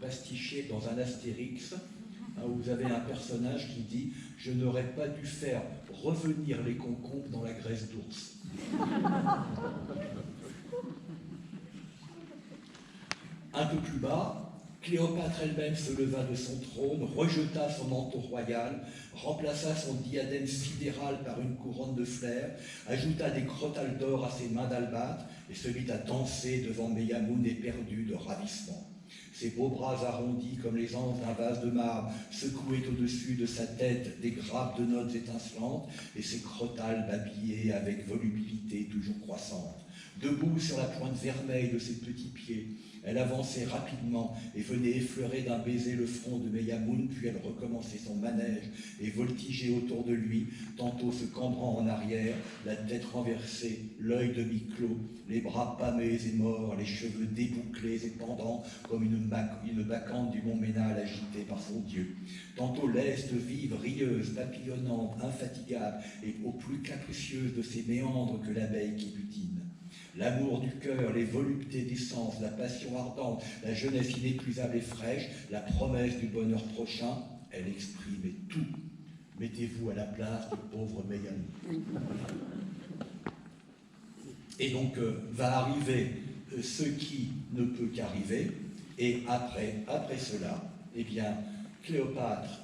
pastichés dans un Astérix, où vous avez un personnage qui dit « Je n'aurais pas dû faire revenir les concombres dans la graisse d'ours ». Un peu plus bas, Cléopâtre elle-même se leva de son trône, rejeta son manteau royal, remplaça son diadème sidéral par une couronne de fleurs, ajouta des crotales d'or à ses mains d'albâtre et se mit à danser devant Meyamoun éperdu de ravissement. Ses beaux bras arrondis comme les anses d'un vase de marbre secouaient au-dessus de sa tête des grappes de notes étincelantes et ses crotales babillaient avec volubilité toujours croissante. Debout sur la pointe vermeille de ses petits pieds, elle avançait rapidement et venait effleurer d'un baiser le front de Meyamoun, puis elle recommençait son manège et voltigeait autour de lui, tantôt se cambrant en arrière, la tête renversée, l'œil demi-clos, les bras pâmés et morts, les cheveux débouclés et pendants comme une bacchante du mont Ménal agitée par son dieu. Tantôt leste, vive, rieuse, papillonnante, infatigable et au plus capricieuse de ses méandres que l'abeille qui butine. L'amour du cœur, les voluptés des sens, la passion ardente, la jeunesse inépuisable et fraîche, la promesse du bonheur prochain, elle exprimait tout. Mettez-vous à la place du pauvre Meyamoun. Et donc va arriver ce qui ne peut qu'arriver, et après cela, eh bien, Cléopâtre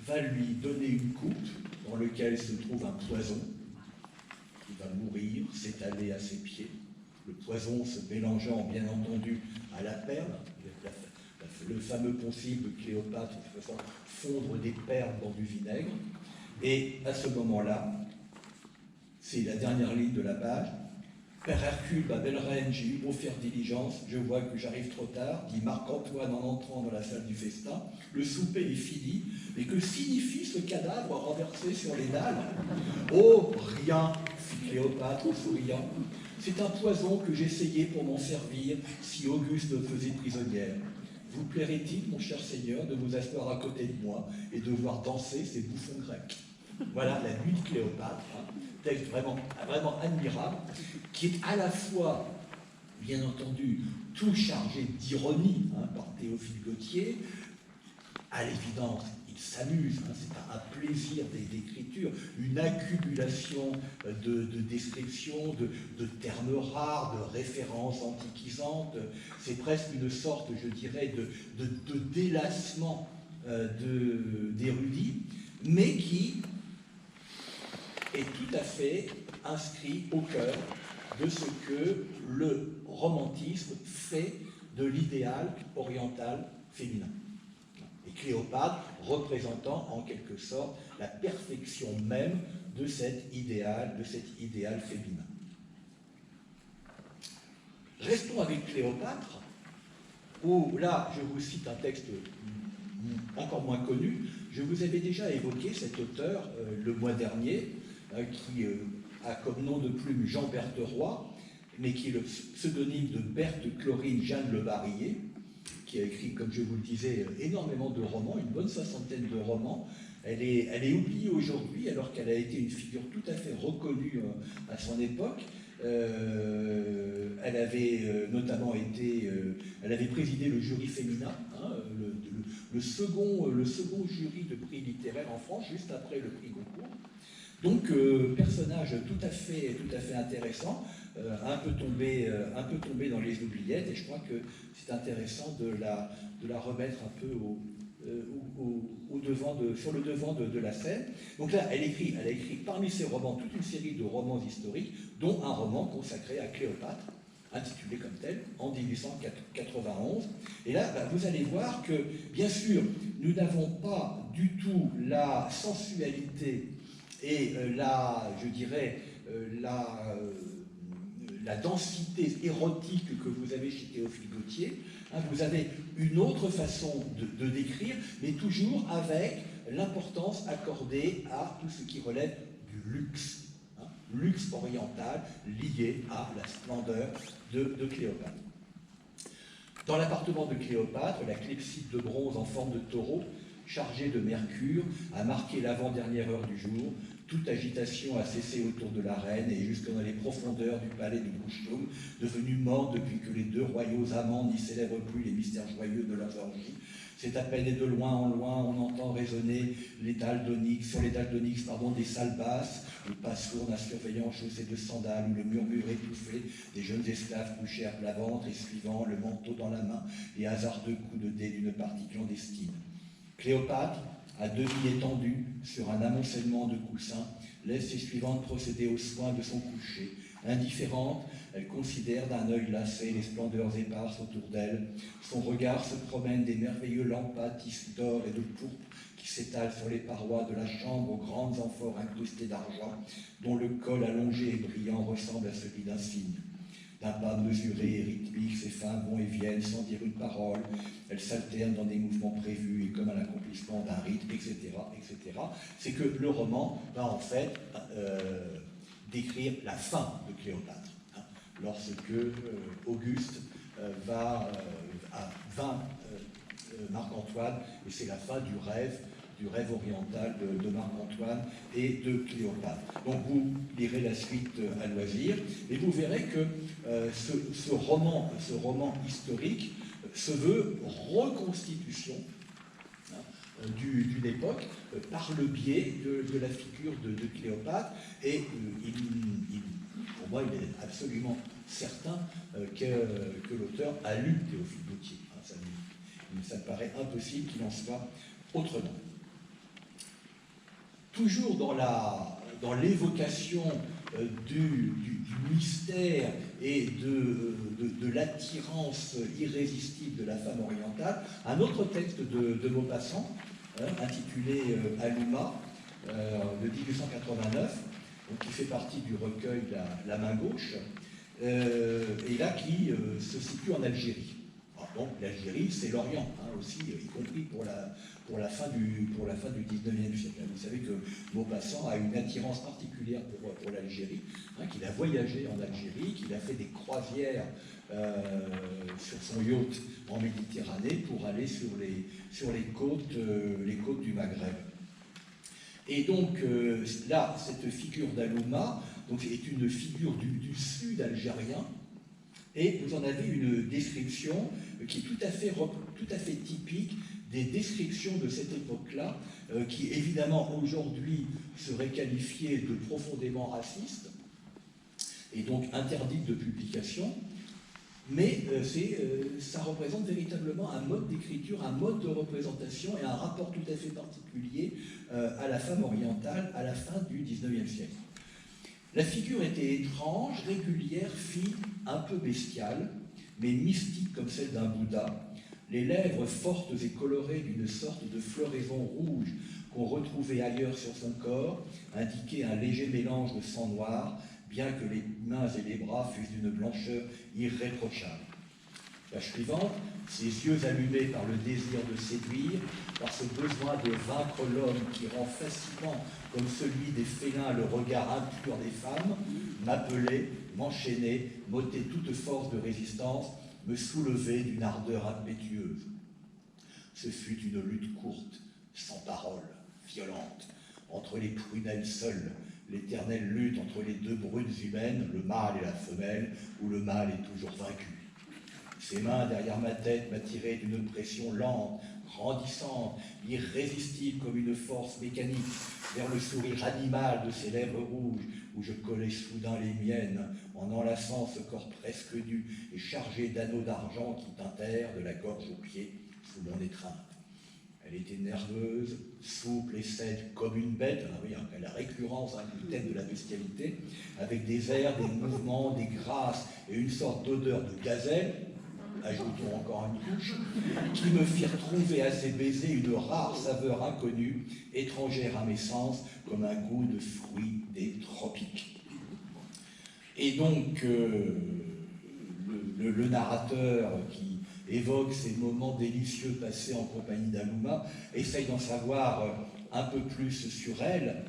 va lui donner une coupe dans laquelle se trouve un poison. Il va mourir, s'étaler à ses pieds, le poison se mélangeant bien entendu à la perle, le fameux poncif de Cléopâtre faisant fondre des perles dans du vinaigre. Et à ce moment-là, c'est la dernière ligne de la page, « Père Hercule, ma belle reine, j'ai eu beau faire diligence, je vois que j'arrive trop tard, dit Marc-Antoine en entrant dans la salle du festin. Le souper est fini, mais que signifie ce cadavre renversé sur les dalles? Oh, rien, fit Cléopâtre en souriant. C'est un poison que j'essayais pour m'en servir si Auguste me faisait prisonnière. Vous plairait-il, mon cher Seigneur, de vous asseoir à côté de moi et de voir danser ces bouffons grecs? » Voilà la nuit de Cléopâtre, hein, texte vraiment admirable, qui est à la fois, bien entendu, tout chargé d'ironie par Théophile Gautier. À l'évidence, il s'amuse, c'est un plaisir d'écriture, une accumulation de descriptions, de termes rares, de références antiquisantes. C'est presque une sorte, je dirais, de délassement d'érudits, mais qui est tout à fait inscrit au cœur de ce que le romantisme fait de l'idéal oriental féminin. Et Cléopâtre représentant en quelque sorte la perfection même de cet idéal féminin. Restons avec Cléopâtre, où là, je vous cite un texte encore moins connu. Je vous avais déjà évoqué cet auteur le mois dernier, qui a comme nom de plume Jean Bertheroy, mais qui est le pseudonyme de Berthe Chlorine Jeanne Le Barillet, qui a écrit, comme je vous le disais, énormément de romans, une bonne soixantaine de romans. Elle est oubliée aujourd'hui, alors qu'elle a été une figure tout à fait reconnue à son époque. Elle avait notamment été, elle avait présidé le jury féminin, hein, le second jury de prix littéraire en France, juste après le prix Goncourt. Donc, personnage tout à fait intéressant, un peu tombé dans les oubliettes, et je crois que c'est intéressant de la remettre un peu sur le devant de la scène. Donc là, elle a écrit parmi ses romans toute une série de romans historiques, dont un roman consacré à Cléopâtre, intitulé comme tel, en 1891. Et là, vous allez voir que, bien sûr, nous n'avons pas du tout la sensualité et je dirais, la densité érotique que vous avez chez Théophile Gautier. Hein, vous avez une autre façon de décrire, mais toujours avec l'importance accordée à tout ce qui relève du luxe. Hein, luxe oriental lié à la splendeur de Cléopâtre. Dans l'appartement de Cléopâtre, la clepsydre de bronze en forme de taureau, chargée de mercure, a marqué l'avant-dernière heure du jour. Toute agitation a cessé autour de la reine et jusque dans les profondeurs du palais de Bruchtoum, devenu mort depuis que les deux royaux amants n'y célèbrent plus les mystères joyeux de leurs orgies. C'est à peine et de loin en loin, on entend résonner sur les dalles d'onyx, des salles basses, où passe sourde un surveillant chaussé de sandales, où le murmure étouffé des jeunes esclaves couchés à plat ventre et suivant, le manteau dans la main, et hasardeux coups de dés d'une partie clandestine. Cléopâtre, à demi étendue sur un amoncellement de coussins, laisse ses suivantes procéder aux soins de son coucher. Indifférente, elle considère d'un œil lassé les splendeurs éparses autour d'elle. Son regard se promène des merveilleux lampades tissus d'or et de pourpre qui s'étalent sur les parois de la chambre aux grandes amphores incrustées d'argent, dont le col allongé et brillant ressemble à celui d'un cygne. D'un pas mesuré et rythmique, ces femmes vont et viennent sans dire une parole. Elles s'alternent dans des mouvements prévus et comme à l'accomplissement d'un rite, etc., etc. C'est que le roman va en fait décrire la fin de Cléopâtre. Hein, lorsque Auguste va Marc-Antoine, et c'est la fin du rêve oriental de Marc-Antoine et de Cléopâtre. Donc vous lirez la suite à loisir, et vous verrez que ce roman historique se veut reconstitution d'une époque par le biais de la figure de Cléopâtre, et pour moi il est absolument certain que l'auteur a lu Théophile Gautier. Ça me paraît impossible qu'il en soit autrement. Toujours dans l'évocation du mystère et de l'attirance irrésistible de la femme orientale, un autre texte de Maupassant, intitulé Alouma, de 1889, donc qui fait partie du recueil La main gauche, et là qui se situe en Algérie. Donc l'Algérie, c'est l'Orient, aussi, y compris pour la fin du 19e siècle. Vous savez que Maupassant a une attirance particulière pour l'Algérie, qu'il a voyagé en Algérie, qu'il a fait des croisières sur son yacht en Méditerranée pour aller sur les côtes du Maghreb. Et donc là, cette figure d'Alouma est une figure du sud algérien, et vous en avez une description qui est tout à fait typique des descriptions de cette époque-là, qui évidemment aujourd'hui seraient qualifiées de profondément racistes et donc interdites de publication, mais ça représente véritablement un mode d'écriture, un mode de représentation et un rapport tout à fait particulier à la femme orientale à la fin du XIXe siècle. La figure était étrange, régulière, fine, un peu bestiale, mais mystique comme celle d'un Bouddha. Les lèvres fortes et colorées d'une sorte de floraison rouge qu'on retrouvait ailleurs sur son corps indiquaient un léger mélange de sang noir, bien que les mains et les bras fussent d'une blancheur irréprochable. Page suivante, ses yeux allumés par le désir de séduire, par ce besoin de vaincre l'homme qui rend fascinant comme celui des félins le regard impur des femmes, m'appelait, m'enchaînait, m'ôtait toute force de résistance, me soulevait d'une ardeur impétueuse. Ce fut une lutte courte, sans parole, violente, entre les prunelles seules, l'éternelle lutte entre les deux brutes humaines, le mâle et la femelle, où le mâle est toujours vaincu. Ses mains derrière ma tête m'attiraient d'une pression lente, grandissante, irrésistible comme une force mécanique, vers le sourire animal de ses lèvres rouges, où je collais soudain les miennes, en enlaçant ce corps presque nu et chargé d'anneaux d'argent qui tintèrent de la gorge aux pieds sous mon étreinte. Elle était nerveuse, souple et saine comme une bête, alors oui, la récurrence du thème de la bestialité, avec des airs, des mouvements, des grâces et une sorte d'odeur de gazelle, ajoutons encore une couche, qui me firent trouver à ses baisers une rare saveur inconnue, étrangère à mes sens, comme un goût de fruits des tropiques. Et donc, le narrateur qui évoque ces moments délicieux passés en compagnie d'Alouma, essaye d'en savoir un peu plus sur elle,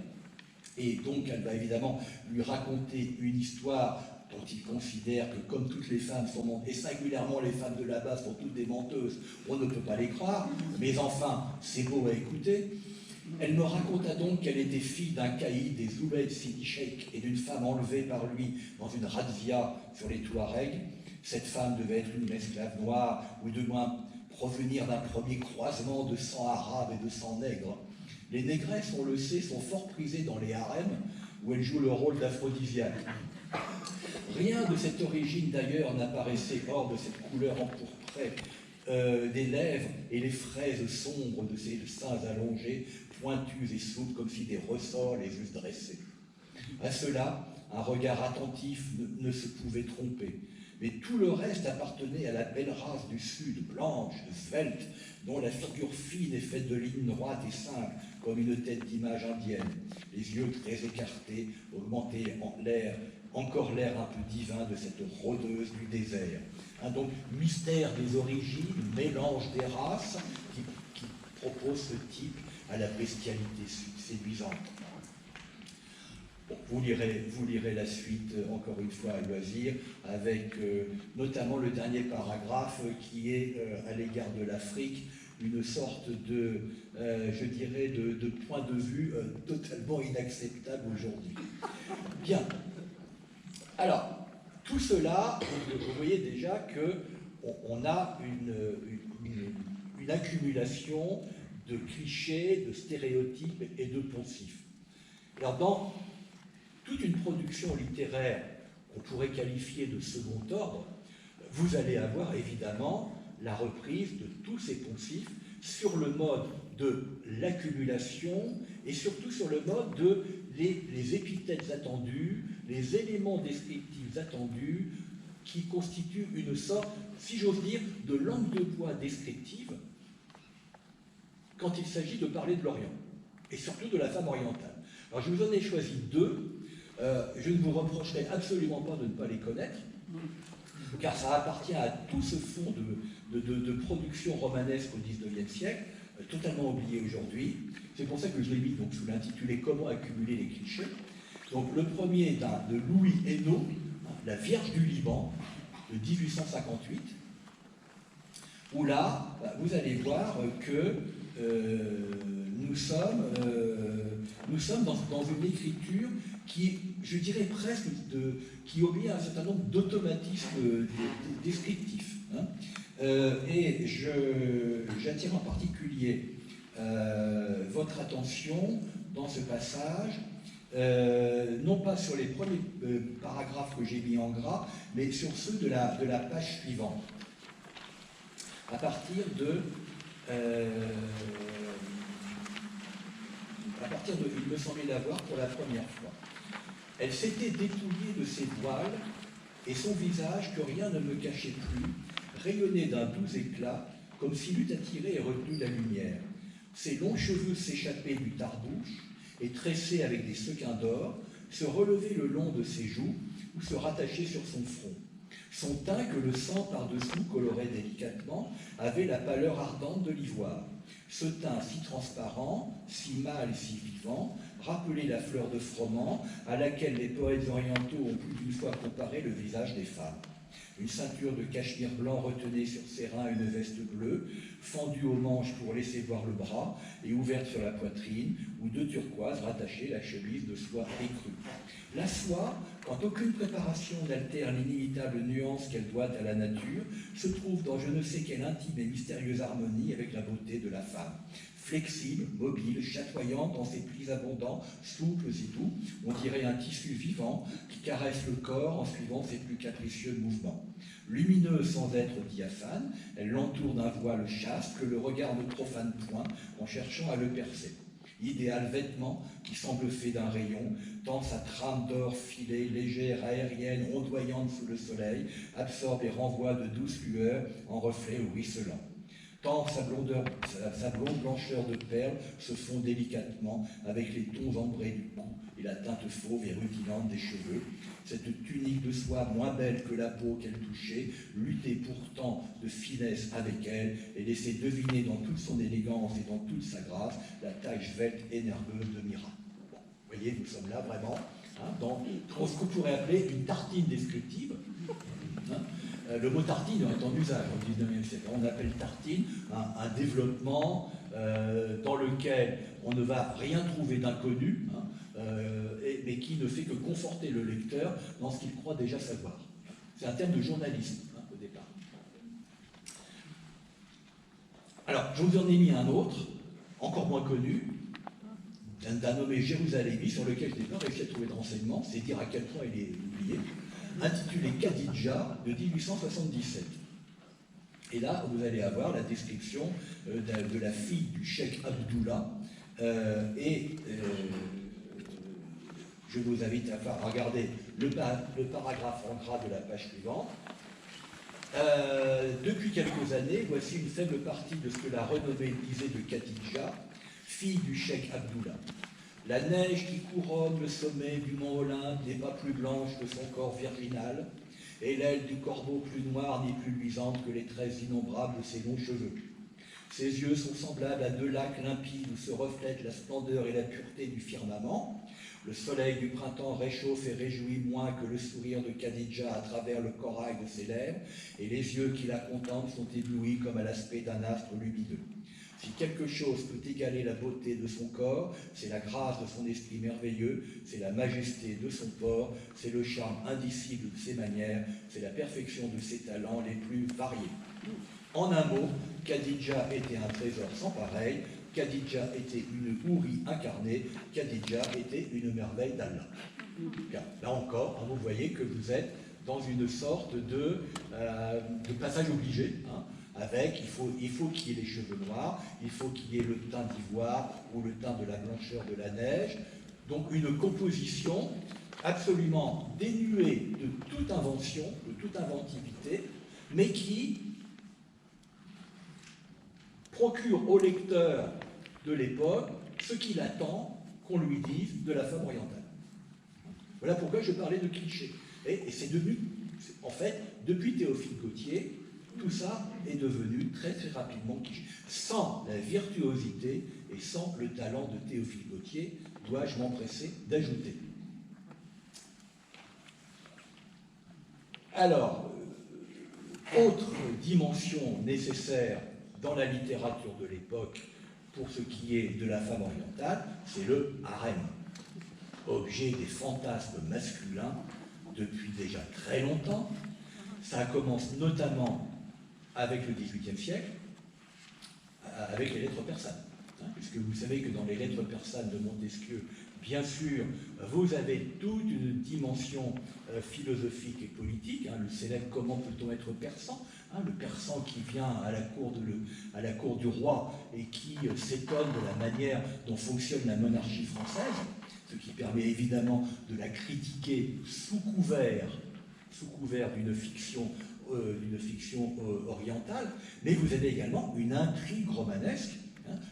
et donc elle va évidemment lui raconter une histoire dont il considère que comme toutes les femmes sont menteuses, et singulièrement les femmes de là-bas sont toutes des menteuses, on ne peut pas les croire, mais enfin, c'est beau à écouter. Elle me raconta donc qu'elle était fille d'un caïd des Ouled Sidi Cheikh et d'une femme enlevée par lui dans une razzia sur les Touaregs. Cette femme devait être une esclave noire, ou de moins provenir d'un premier croisement de sang arabe et de sang nègre. Les négresses, on le sait, sont fort prisées dans les harems, où elles jouent le rôle d'aphrodisiaque. Rien de cette origine d'ailleurs n'apparaissait hors de cette couleur empourprée des lèvres et les fraises sombres de ses seins allongés, pointus et souples comme si des ressorts les eussent dressés. À cela, un regard attentif ne se pouvait tromper. Mais tout le reste appartenait à la belle race du Sud, blanche, svelte, dont la figure fine est faite de lignes droites et simples, comme une tête d'image indienne. Les yeux très écartés augmentaient encore l'air un peu divin de cette rôdeuse du désert. Donc, mystère des origines, mélange des races, qui propose ce type à la bestialité séduisante. Bon, vous lirez la suite, encore une fois, à loisir, avec notamment le dernier paragraphe qui est, à l'égard de l'Afrique, une sorte de, je dirais, de point de vue totalement inacceptable aujourd'hui. Bien. Alors, tout cela, vous voyez déjà qu'on a une accumulation de clichés, de stéréotypes et de poncifs. Alors, dans toute une production littéraire qu'on pourrait qualifier de second ordre, vous allez avoir évidemment la reprise de tous ces poncifs sur le mode de l'accumulation et surtout sur le mode de les épithètes attendues, les éléments descriptifs attendus qui constituent une sorte, si j'ose dire, de langue de bois descriptive quand il s'agit de parler de l'Orient et surtout de la femme orientale. Alors je vous en ai choisi deux. Je ne vous reprocherai absolument pas de ne pas les connaître, car ça appartient à tout ce fond de production romanesque au XIXe siècle, totalement oublié aujourd'hui. C'est pour ça que je l'ai mis donc, sous l'intitulé « Comment accumuler les clichés ». Donc le premier est de Louis Hainaut, La Vierge du Liban, de 1858, où là, vous allez voir que nous sommes dans une écriture qui, je dirais presque, qui obéit à un certain nombre d'automatismes descriptifs. Et j'attire en particulier votre attention dans ce passage, non pas sur les premiers paragraphes que j'ai mis en gras, mais sur ceux de la page suivante. À partir de, il me semblait l'avoir pour la première fois. Elle s'était dépouillée de ses voiles, et son visage, que rien ne me cachait plus, rayonnait d'un doux éclat, comme s'il eût attiré et retenu la lumière. Ses longs cheveux s'échappaient du tarbouche, et tressés avec des sequins d'or, se relevaient le long de ses joues, ou se rattachaient sur son front. Son teint, que le sang par-dessous colorait délicatement, avait la pâleur ardente de l'ivoire. Ce teint si transparent, si mâle et si vivant, rappelait la fleur de froment à laquelle les poètes orientaux ont plus d'une fois comparé le visage des femmes. Une ceinture de cachemire blanc retenait sur ses reins une veste bleue, fendue aux manches pour laisser voir le bras et ouverte sur la poitrine, où deux turquoises rattachaient la chemise de soie écrue. La soie, quand aucune préparation n'altère l'inimitable nuance qu'elle doit à la nature, se trouve dans je ne sais quelle intime et mystérieuse harmonie avec la beauté de la femme. Flexible, mobile, chatoyante dans ses plis abondants, souples et doux, on dirait un tissu vivant qui caresse le corps en suivant ses plus capricieux mouvements. Lumineuse sans être diaphane, elle l'entoure d'un voile chaste que le regard ne profane point en cherchant à le percer. Idéal vêtement qui semble fait d'un rayon, tant sa trame d'or filée, légère, aérienne, ondoyante sous le soleil, absorbe et renvoie de douces lueurs en reflets ruisselants. Tant sa blonde blancheur de perles se fond délicatement avec les tons ambrés du cou et la teinte fauve et rutilante des cheveux. Cette tunique de soie moins belle que la peau qu'elle touchait, luttait pourtant de finesse avec elle et laissait deviner dans toute son élégance et dans toute sa grâce la taille svelte et nerveuse de Mira. Bon, vous voyez, nous sommes là vraiment dans ce qu'on pourrait appeler une tartine descriptive. Le mot tartine est en usage au XIXe siècle. On appelle tartine un développement dans lequel on ne va rien trouver d'inconnu, mais qui ne fait que conforter le lecteur dans ce qu'il croit déjà savoir. C'est un terme de journalisme au départ. Alors, je vous en ai mis un autre, encore moins connu, d'un nommé Jérusalemi, sur lequel je n'ai pas réussi à trouver de renseignements, c'est dire à quel point il est oublié, intitulé Khadija de 1877. Et là, vous allez avoir la description de la fille du cheikh Abdullah. Je vous invite à regarder le paragraphe en gras de la page suivante. Depuis quelques années, voici une faible partie de ce que la renommée disait de Khadija, fille du cheikh Abdullah. La neige qui couronne le sommet du mont Olympe n'est pas plus blanche que son corps virginal, et l'aile du corbeau plus noire n'est plus luisante que les tresses innombrables de ses longs cheveux. Ses yeux sont semblables à deux lacs limpides où se reflètent la splendeur et la pureté du firmament. Le soleil du printemps réchauffe et réjouit moins que le sourire de Khadija à travers le corail de ses lèvres, et les yeux qui la contemplent sont éblouis comme à l'aspect d'un astre lumineux. Si quelque chose peut égaler la beauté de son corps, c'est la grâce de son esprit merveilleux, c'est la majesté de son port, c'est le charme indicible de ses manières, c'est la perfection de ses talents les plus variés. En un mot, Khadija était un trésor sans pareil, Khadija était une hourie incarnée, Khadija était une merveille d'Allah. Là encore, vous voyez que vous êtes dans une sorte de passage obligé, avec, il faut qu'il y ait les cheveux noirs, il faut qu'il y ait le teint d'ivoire ou le teint de la blancheur de la neige. Donc une composition absolument dénuée de toute invention, de toute inventivité, mais qui procure au lecteur de l'époque ce qu'il attend qu'on lui dise de la femme orientale. Voilà pourquoi je parlais de clichés. Et c'est devenu, en fait, depuis Théophile Gautier, tout ça est devenu très très rapidement cliché. Sans la virtuosité et sans le talent de Théophile Gautier, dois-je m'empresser d'ajouter. Alors, autre dimension nécessaire dans la littérature de l'époque pour ce qui est de la femme orientale, c'est le harem, objet des fantasmes masculins depuis déjà très longtemps. Ça commence notamment avec le XVIIIe siècle, avec les lettres persanes. Puisque vous savez que dans les lettres persanes de Montesquieu, bien sûr, vous avez toute une dimension philosophique et politique, le célèbre « Comment peut-on être persan ?» le persan qui vient à la cour du roi et qui s'étonne de la manière dont fonctionne la monarchie française, ce qui permet évidemment de la critiquer sous couvert d'une fiction orientale, mais vous avez également une intrigue romanesque,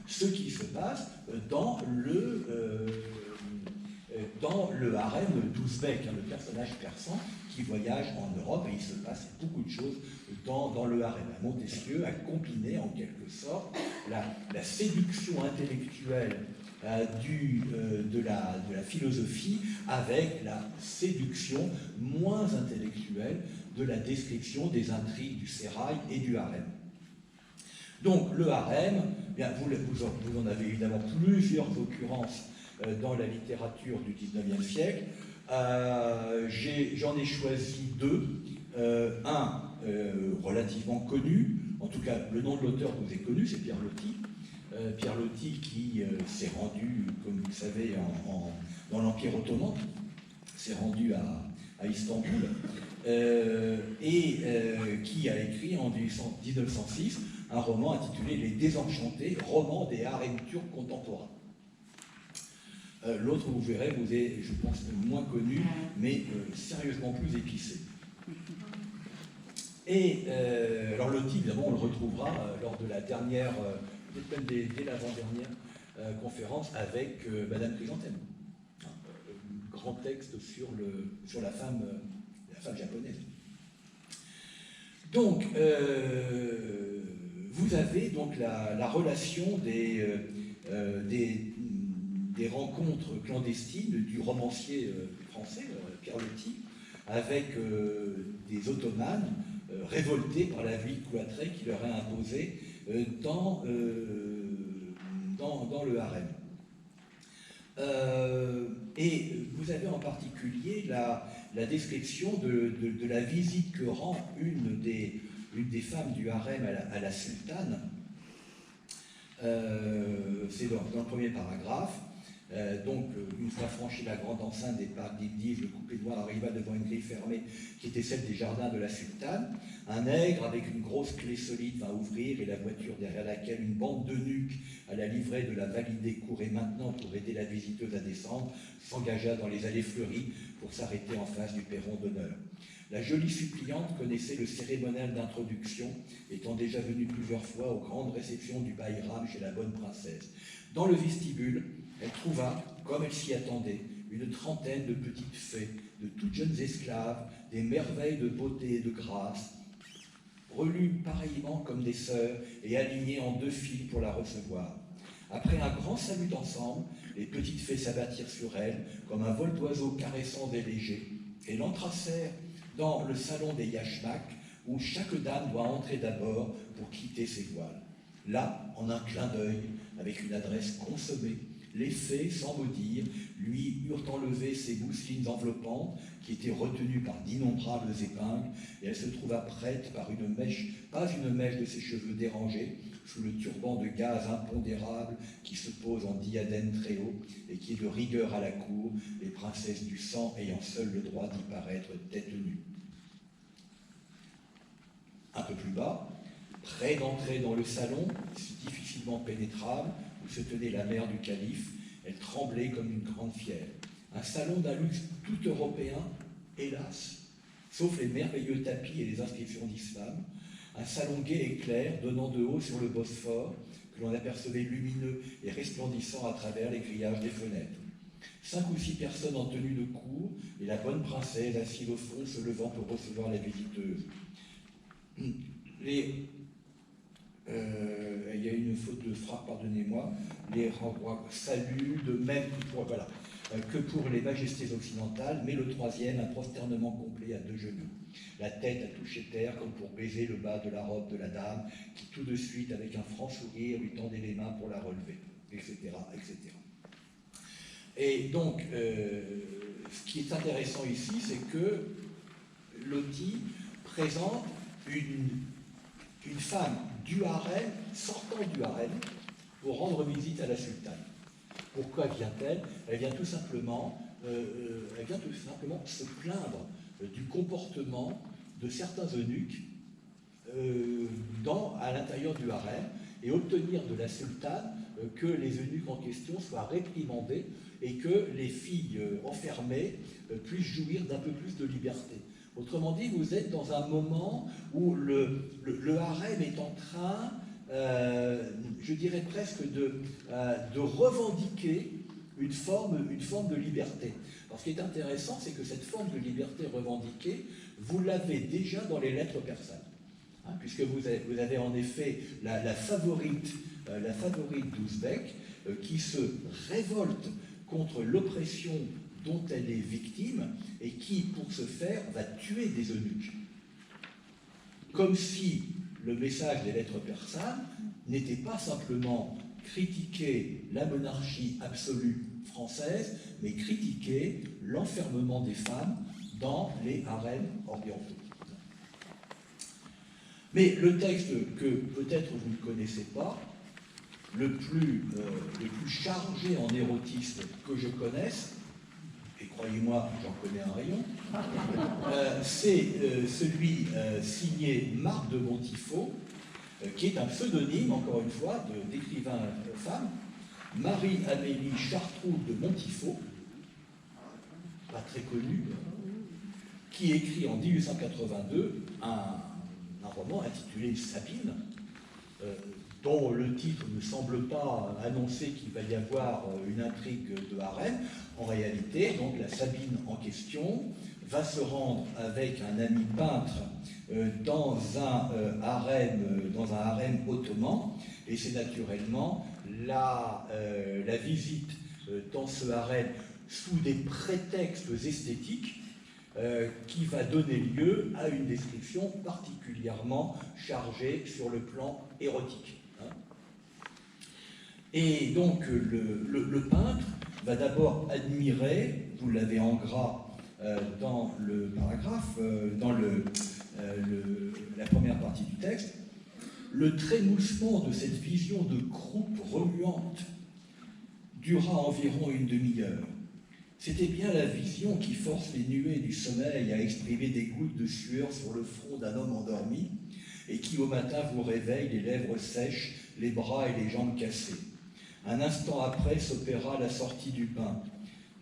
ce qui se passe dans le harem d'Ouzbek, le personnage persan qui voyage en Europe, et il se passe beaucoup de choses dans le harem. Montesquieu a combiné en quelque sorte la séduction intellectuelle de la philosophie avec la séduction moins intellectuelle de la description des intrigues du sérail et du harem. Donc le harem, bien, vous en avez évidemment plusieurs occurrences dans la littérature du XIXe siècle. J'en ai choisi deux. Un relativement connu, en tout cas le nom de l'auteur vous est connu, c'est Pierre Loti. Pierre Loti qui s'est rendu, comme vous le savez, dans l'Empire ottoman, s'est rendu à Istanbul, et qui a écrit en 1906 un roman intitulé Les Désenchantés, roman des harems turcs contemporains. L'autre, vous verrez, vous est, je pense, moins connu, mais sérieusement plus épicé. Et alors Loti, évidemment, on le retrouvera lors de la dernière, peut-être même dès l'avant-dernière conférence avec Madame Chrysanthème. Grand texte sur la femme japonaise. Donc, vous avez donc la relation des rencontres clandestines du romancier français, Pierre Loti, avec des ottomanes révoltés par la vie cloîtrée qui leur est imposée dans le harem. Et vous avez en particulier la description de la visite que rend une des femmes du harem à la sultane. C'est dans le premier paragraphe. Donc, une fois franchi la grande enceinte des parcs d'Ibdiz, le coupé noir arriva devant une grille fermée qui était celle des jardins de la sultane. Un nègre avec une grosse clé solide vint ouvrir et la voiture derrière laquelle une bande d'eunuques à la livrée de la validée courait maintenant pour aider la visiteuse à descendre, s'engagea dans les allées fleuries pour s'arrêter en face du perron d'honneur. La jolie suppliante connaissait le cérémonial d'introduction, étant déjà venue plusieurs fois aux grandes réceptions du Baïram chez la bonne princesse. Dans le vestibule, elle trouva, comme elle s'y attendait, une trentaine de petites fées, de toutes jeunes esclaves, des merveilles de beauté et de grâce, relues pareillement comme des sœurs et alignées en deux files pour la recevoir. Après un grand salut d'ensemble, les petites fées s'abattirent sur elle comme un vol d'oiseaux caressant et léger et l'entracèrent dans le salon des yashmak où chaque dame doit entrer d'abord pour quitter ses voiles. Là, en un clin d'œil, avec une adresse consommée, les fées, sans mot dire, lui eurent enlevé ses mousselines enveloppantes qui étaient retenues par d'innombrables épingles, et elle se trouva prête par une mèche, pas une mèche de ses cheveux dérangés, sous le turban de gaze impondérable qui se pose en diadème très haut et qui est de rigueur à la cour, les princesses du sang ayant seules le droit d'y paraître tête nue. Un peu plus bas, près d'entrer dans le salon, si difficilement pénétrable, où se tenait la mère du calife, elle tremblait comme une grande fièvre. Un salon d'un luxe tout européen, hélas, sauf les merveilleux tapis et les inscriptions d'islam, un salon gai et clair, donnant de haut sur le Bosphore, que l'on apercevait lumineux et resplendissant à travers les grillages des fenêtres. 5 ou 6 personnes en tenue de cour, et la bonne princesse assise au fond, se levant pour recevoir la visiteuse. Il y a une faute de frappe, pardonnez-moi, les renvois saluent de même que pour les majestés occidentales, mais le troisième, un prosternement complet à 2 genoux. La tête a touché terre comme pour baiser le bas de la robe de la dame, qui tout de suite, avec un franc sourire, lui tendait les mains pour la relever, etc. etc. Et donc, ce qui est intéressant ici, c'est que Loti présente une femme du harem, sortant du harem, pour rendre visite à la sultane. Pourquoi vient-elle? Elle vient tout simplement se plaindre du comportement de certains eunuques à l'intérieur du harem et obtenir de la sultane que les eunuques en question soient réprimandés et que les filles enfermées puissent jouir d'un peu plus de liberté. Autrement dit, vous êtes dans un moment où le harem est en train, je dirais presque, de revendiquer une forme de liberté. Alors, ce qui est intéressant, c'est que cette forme de liberté revendiquée, vous l'avez déjà dans les lettres persanes. Hein, puisque vous avez en effet la favorite d'Ouzbek qui se révolte contre l'oppression dont elle est victime et qui, pour ce faire, va tuer des eunuques. comme si le message des lettres persanes n'était pas simplement critiquer la monarchie absolue française, mais critiquer l'enfermement des femmes dans les harems orientaux. Mais le texte que peut-être vous ne connaissez pas, le plus chargé en érotisme que je connaisse, et croyez-moi, j'en connais un rayon, c'est celui signé Marc de Montifaut, qui est un pseudonyme, encore une fois, d'écrivain femme, Marie-Amélie Chartroux de Montifaut, pas très connue, qui écrit en 1882 un roman intitulé Sabine, dont le titre ne semble pas annoncer qu'il va y avoir une intrigue de harem. En réalité, donc, la Sabine en question va se rendre avec un ami peintre dans un harem ottoman, et c'est naturellement la visite dans ce harem sous des prétextes esthétiques qui va donner lieu à une description particulièrement chargée sur le plan érotique. Et donc le peintre va d'abord admirer, vous l'avez en gras dans le paragraphe, dans la première partie du texte, le trémoussement de cette vision de croupe remuante dura environ une demi-heure. C'était bien la vision qui force les nuées du sommeil à exprimer des gouttes de sueur sur le front d'un homme endormi et qui au matin vous réveille les lèvres sèches, les bras et les jambes cassés. Un instant après s'opéra la sortie du bain.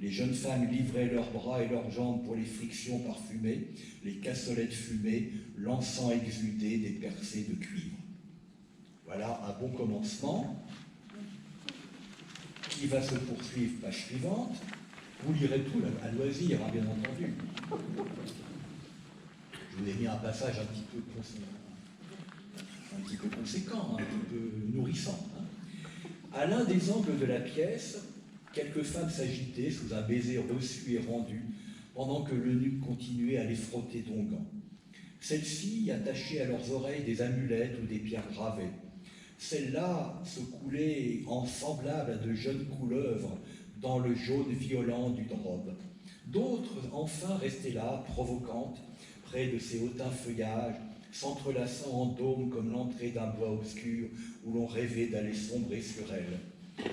Les jeunes femmes livraient leurs bras et leurs jambes pour les frictions parfumées, les cassolettes fumées, l'encens exudé des percées de cuivre. Voilà un bon commencement qui va se poursuivre page suivante. Vous lirez tout à loisir, hein, bien entendu. Je vous ai mis un passage un petit peu conséquent, un petit peu nourrissant. Hein. À l'un des angles de la pièce, quelques femmes s'agitaient sous un baiser reçu et rendu, pendant que l'eunuque continuait à les frotter d'onguents. Celles-ci attachaient à leurs oreilles des amulettes ou des pierres gravées. Celles-là se coulaient en semblables à de jeunes couleuvres dans le jaune violent du robe. D'autres, enfin, restaient là, provocantes, près de ces hautains feuillages, s'entrelaçant en dôme comme l'entrée d'un bois obscur où l'on rêvait d'aller sombrer sur elles.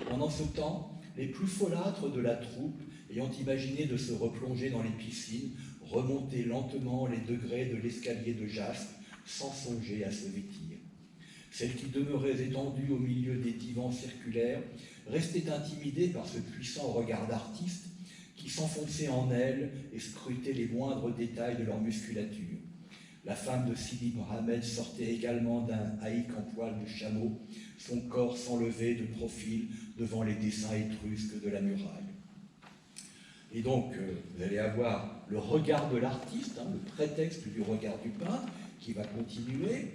Pendant ce temps, les plus folâtres de la troupe, ayant imaginé de se replonger dans les piscines, remontaient lentement les degrés de l'escalier de jaspe, sans songer à se vêtir. Celles qui demeuraient étendues au milieu des divans circulaires restaient intimidées par ce puissant regard d'artiste qui s'enfonçait en elles et scrutait les moindres détails de leur musculature. La femme de Sidi Mohamed sortait également d'un haïk en poil de chameau, son corps s'enlevait de profil devant les dessins étrusques de la muraille. Et donc, vous allez avoir le regard de l'artiste, hein, le prétexte du regard du peintre, qui va continuer.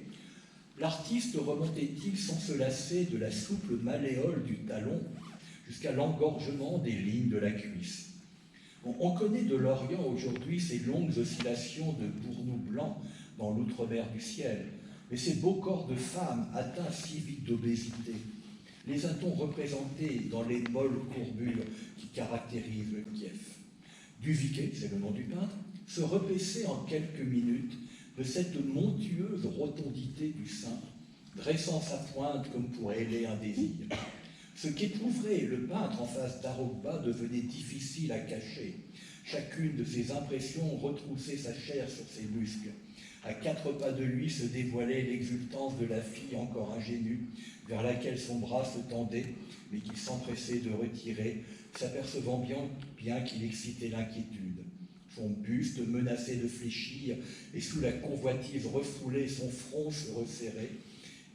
L'artiste remontait-il sans se lasser de la souple malléole du talon jusqu'à l'engorgement des lignes de la cuisse. Bon, on connaît de l'Orient aujourd'hui ces longues oscillations de bournou blanc dans l'outre-mer du ciel, mais ces beaux corps de femmes atteints si vite d'obésité, les a-t-on représentés dans les molles courbures qui caractérisent le Kiev? Duviquet, c'est le nom du peintre, se repaissait en quelques minutes de cette montueuse rotondité du sein, dressant sa pointe comme pour héler un désir. Ce qu'éprouverait le peintre en face d'Arokba devenait difficile à cacher. Chacune de ses impressions retroussait sa chair sur ses muscles. À 4 pas de lui se dévoilait l'exultance de la fille encore ingénue, vers laquelle son bras se tendait, mais qu'il s'empressait de retirer, s'apercevant bien qu'il excitait l'inquiétude. Son buste menaçait de fléchir, et sous la convoitise refoulée, son front se resserrait.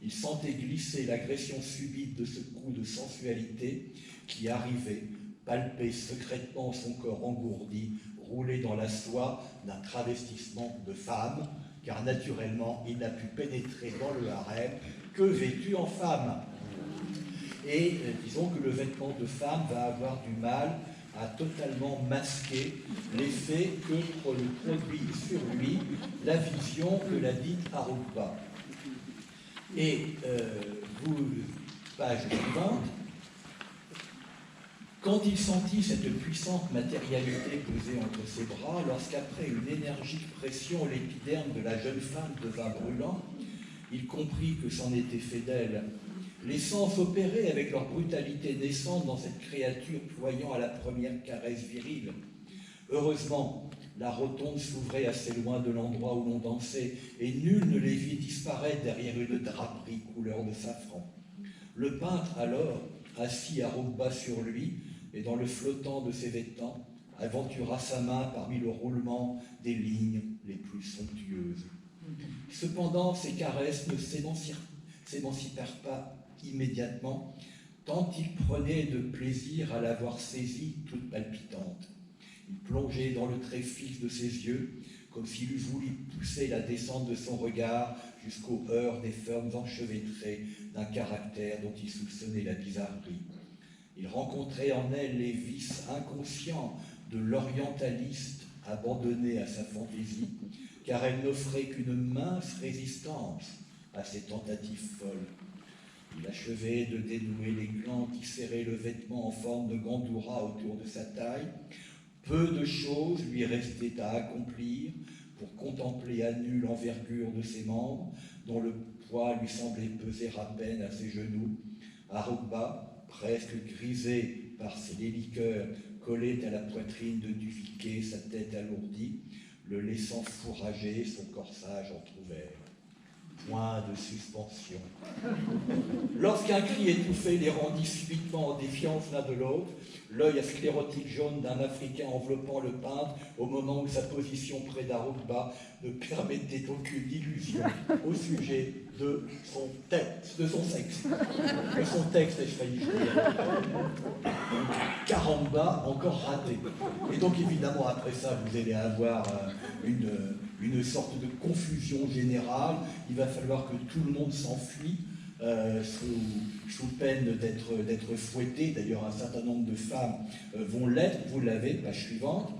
Il sentait glisser l'agression subite de ce coup de sensualité qui arrivait, palpait secrètement son corps engourdi, roulé dans la soie d'un travestissement de femme, car naturellement, il n'a pu pénétrer dans le harem que vêtu en femme. Et disons que le vêtement de femme va avoir du mal a totalement masqué l'effet que produit sur lui la vision que la dite Arugba. Et page suivante, quand il sentit cette puissante matérialité peser entre ses bras, lorsqu'après une énergique pression l'épiderme de la jeune femme devint brûlant, il comprit que c'en était fait d'elle. Les sens opéraient avec leur brutalité naissante dans cette créature ployant à la première caresse virile. Heureusement, la rotonde s'ouvrait assez loin de l'endroit où l'on dansait, et nul ne les vit disparaître derrière une draperie couleur de safran. Le peintre, alors, assis à Arugba sur lui, et dans le flottant de ses vêtements, aventura sa main parmi le roulement des lignes les plus somptueuses. Cependant, ces caresses ne s'émancipèrent pas immédiatement, tant il prenait de plaisir à l'avoir saisie toute palpitante. Il plongeait dans le trait fixe de ses yeux, comme s'il eût voulu pousser la descente de son regard jusqu'aux heures des formes enchevêtrées d'un caractère dont il soupçonnait la bizarrerie. Il rencontrait en elle les vices inconscients de l'orientaliste abandonné à sa fantaisie, car elle n'offrait qu'une mince résistance à ses tentatives folles. Il achevait de dénouer les glands qui serraient le vêtement en forme de gandoura autour de sa taille. Peu de choses lui restaient à accomplir pour contempler à nu l'envergure de ses membres, dont le poids lui semblait peser à peine à ses genoux. Arugba, presque grisé par ses liqueurs, collait à la poitrine de Duviquet, sa tête alourdie, le laissant fourrager son corsage entrouvert. Point de suspension. Lorsqu'un cri étouffé les rendit subitement en défiance l'un de l'autre, l'œil sclérotique jaune d'un Africain enveloppant le peintre au moment où sa position près d'Arugba ne permettait aucune illusion au sujet de son texte, de son sexe. De son texte, ai-je failli dire. Caramba, encore raté. Et donc évidemment, après ça, vous allez avoir une sorte de confusion générale. Il va falloir que tout le monde s'enfuit sous peine d'être fouetté. D'ailleurs, un certain nombre de femmes vont l'être. Vous l'avez, page suivante.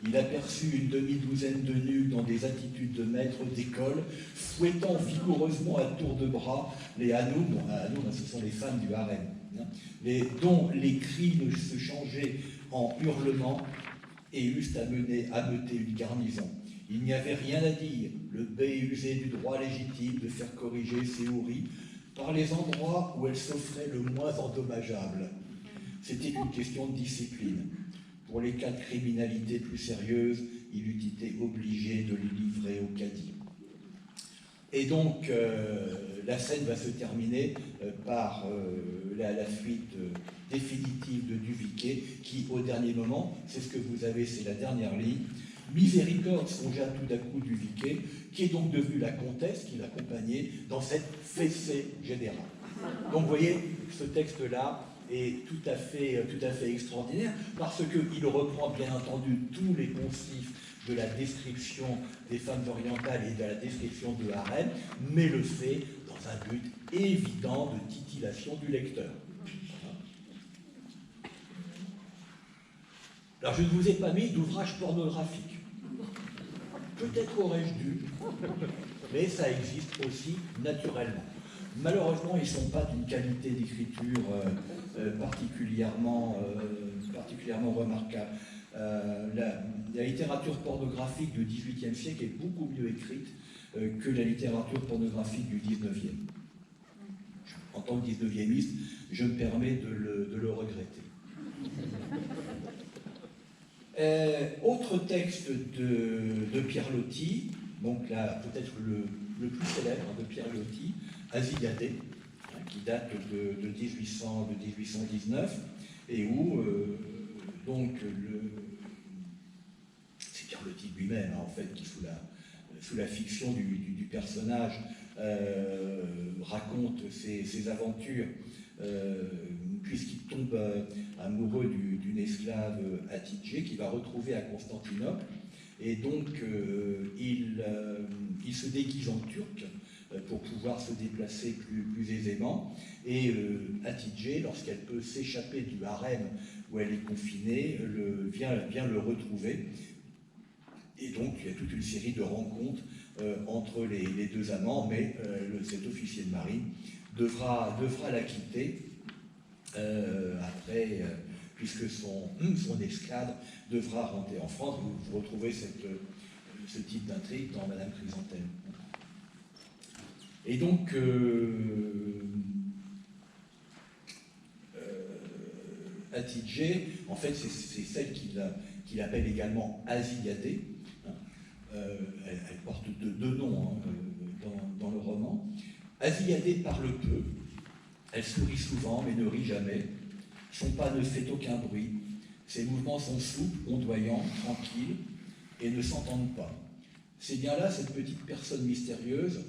Il aperçut une demi-douzaine de nus dans des attitudes de maître d'école, fouettant vigoureusement à tour de bras les hanoum. Hanoum, ce sont les femmes du harem, dont les cris ne se changeaient en hurlements et eussent ameuté une garnison. Il n'y avait rien à dire. Le bey usait du droit légitime de faire corriger ses houris par les endroits où elles s'offraient le moins endommageable. C'était une question de discipline. Pour les cas de criminalité plus sérieuse, il eût été obligé de les livrer au cadi. Et donc, la scène va se terminer par la fuite définitive de Duviquet, qui, au dernier moment, c'est ce que vous avez, c'est la dernière ligne, Miséricorde songea tout d'un coup Duviquet, qui est donc devenue la comtesse qui l'accompagnait dans cette fessée générale. Donc, vous voyez, ce texte-là est tout à fait extraordinaire, parce qu'il reprend bien entendu tous les poncifs de la description des femmes orientales et de la description de harem, mais le fait dans un but évident de titillation du lecteur. Alors je ne vous ai pas mis d'ouvrage pornographique. Peut-être aurais-je dû, mais ça existe aussi naturellement. Malheureusement, ils ne sont pas d'une qualité d'écriture particulièrement remarquable. La littérature pornographique du XVIIIe siècle est beaucoup mieux écrite que la littérature pornographique du XIXe. En tant que XIXiémiste, je me permets de le regretter. Autre texte de Pierre Loti, donc là peut-être le plus célèbre de Pierre Loti, Asiyadé, qui date de 1819, et où c'est Pierre Loti lui-même en fait qui sous la fiction du personnage raconte ses aventures, puisqu'il tombe amoureux d'une esclave Hatice qu'il va retrouver à Constantinople, et donc il se déguise en turc pour pouvoir se déplacer plus aisément. Et Hatice, lorsqu'elle peut s'échapper du harem où elle est confinée, vient le retrouver. Et donc, il y a toute une série de rencontres entre les deux amants, mais cet officier de marine devra la quitter après, puisque son escadre devra rentrer en France. Vous retrouvez ce type d'intrigue dans Madame Chrysanthème. Et donc, Hatice, en fait, c'est celle qu'il appelle également Asiyadé. Elle porte deux noms dans le roman. Asiyadé parle peu, elle sourit souvent mais ne rit jamais. Son pas ne fait aucun bruit. Ses mouvements sont souples, ondoyants, tranquilles et ne s'entendent pas. C'est bien là cette petite personne mystérieuse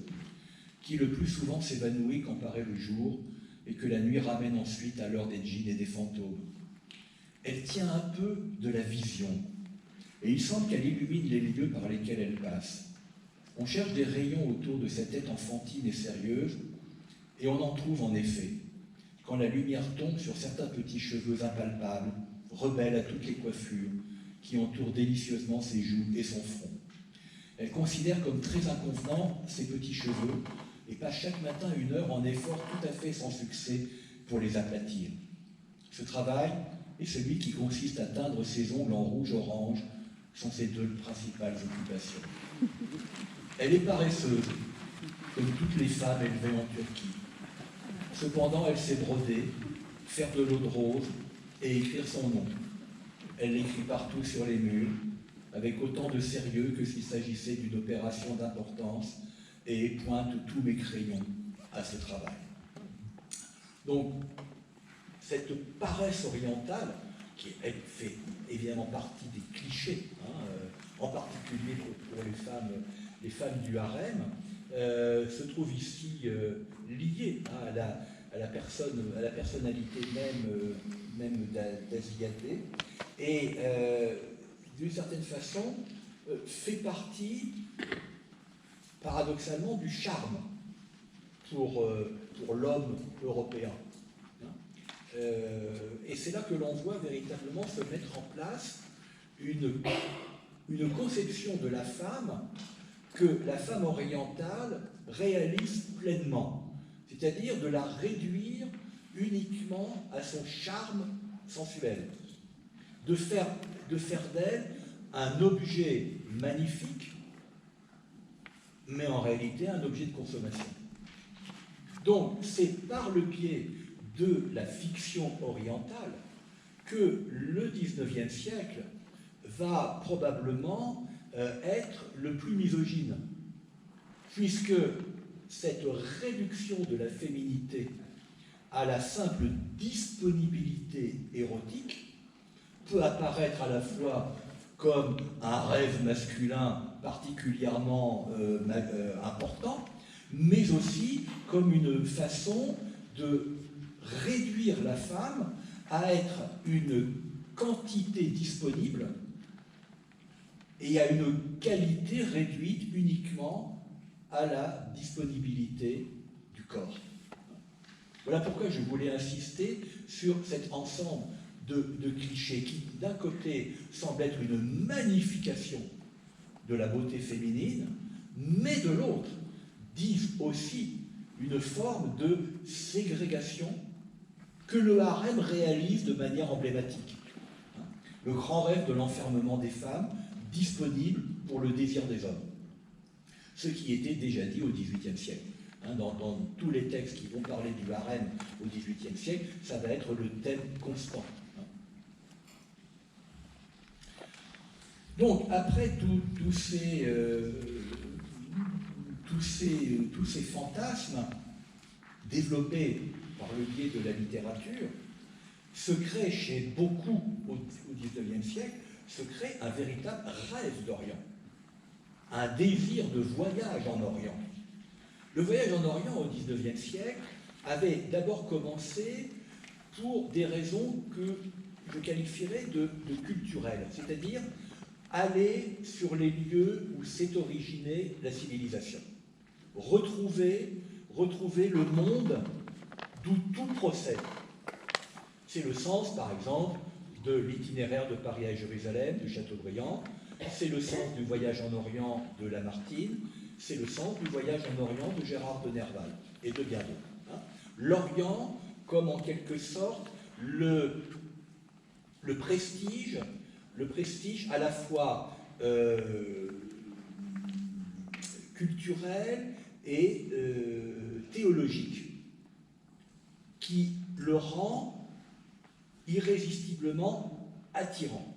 qui le plus souvent s'évanouit quand paraît le jour et que la nuit ramène ensuite à l'heure des djinns et des fantômes. Elle tient un peu de la vision, et il semble qu'elle illumine les lieux par lesquels elle passe. On cherche des rayons autour de cette tête enfantine et sérieuse, et on en trouve en effet, quand la lumière tombe sur certains petits cheveux impalpables, rebelles à toutes les coiffures, qui entourent délicieusement ses joues et son front. Elle considère comme très inconvenants ces petits cheveux, et passe chaque matin 1 heure en effort tout à fait sans succès pour les aplatir. Ce travail est celui qui consiste à teindre ses ongles en rouge-orange, sont ses 2 principales occupations. Elle est paresseuse, comme toutes les femmes élevées en Turquie. Cependant, elle sait broder, faire de l'eau de rose et écrire son nom. Elle l'écrit partout sur les murs, avec autant de sérieux que s'il s'agissait d'une opération d'importance, et pointe tous mes crayons à ce travail. Donc, cette paresse orientale, qui elle fait évidemment partie des clichés, en particulier pour les femmes du harem, se trouve ici liée à la personnalité même d'Asiyadé, et d'une certaine façon fait partie, paradoxalement, du charme pour l'homme européen. Et c'est là que l'on voit véritablement se mettre en place une conception de la femme que la femme orientale réalise pleinement, c'est-à-dire de la réduire uniquement à son charme sensuel, de faire d'elle un objet magnifique, mais en réalité un objet de consommation. Donc c'est par le biais de la fiction orientale que le XIXe siècle va probablement être le plus misogyne, puisque cette réduction de la féminité à la simple disponibilité érotique peut apparaître à la fois comme un rêve masculin particulièrement important, mais aussi comme une façon de réduire la femme à être une quantité disponible et à une qualité réduite uniquement à la disponibilité du corps. Voilà pourquoi je voulais insister sur cet ensemble de clichés qui, d'un côté, semble être une magnification de la beauté féminine, mais de l'autre, disent aussi une forme de ségrégation que le harem réalise de manière emblématique. Le grand rêve de l'enfermement des femmes disponible pour le désir des hommes. Ce qui était déjà dit au XVIIIe siècle. Dans tous les textes qui vont parler du harem au XVIIIe siècle, ça va être le thème constant. Donc, après tous ces fantasmes développés par le biais de la littérature, se crée chez beaucoup au XIXe siècle, se crée un véritable rêve d'Orient, un désir de voyage en Orient. Le voyage en Orient au XIXe siècle avait d'abord commencé pour des raisons que je qualifierais de culturelles, c'est-à-dire aller sur les lieux où s'est originée la civilisation. retrouver le monde d'où tout procède. C'est le sens, par exemple, de l'itinéraire de Paris à Jérusalem, de Chateaubriand, c'est le sens du voyage en Orient de Lamartine, c'est le sens du voyage en Orient de Gérard de Nerval et de bien d'autres. L'Orient comme en quelque sorte le prestige à la fois culturel et théologique, qui le rend irrésistiblement attirant.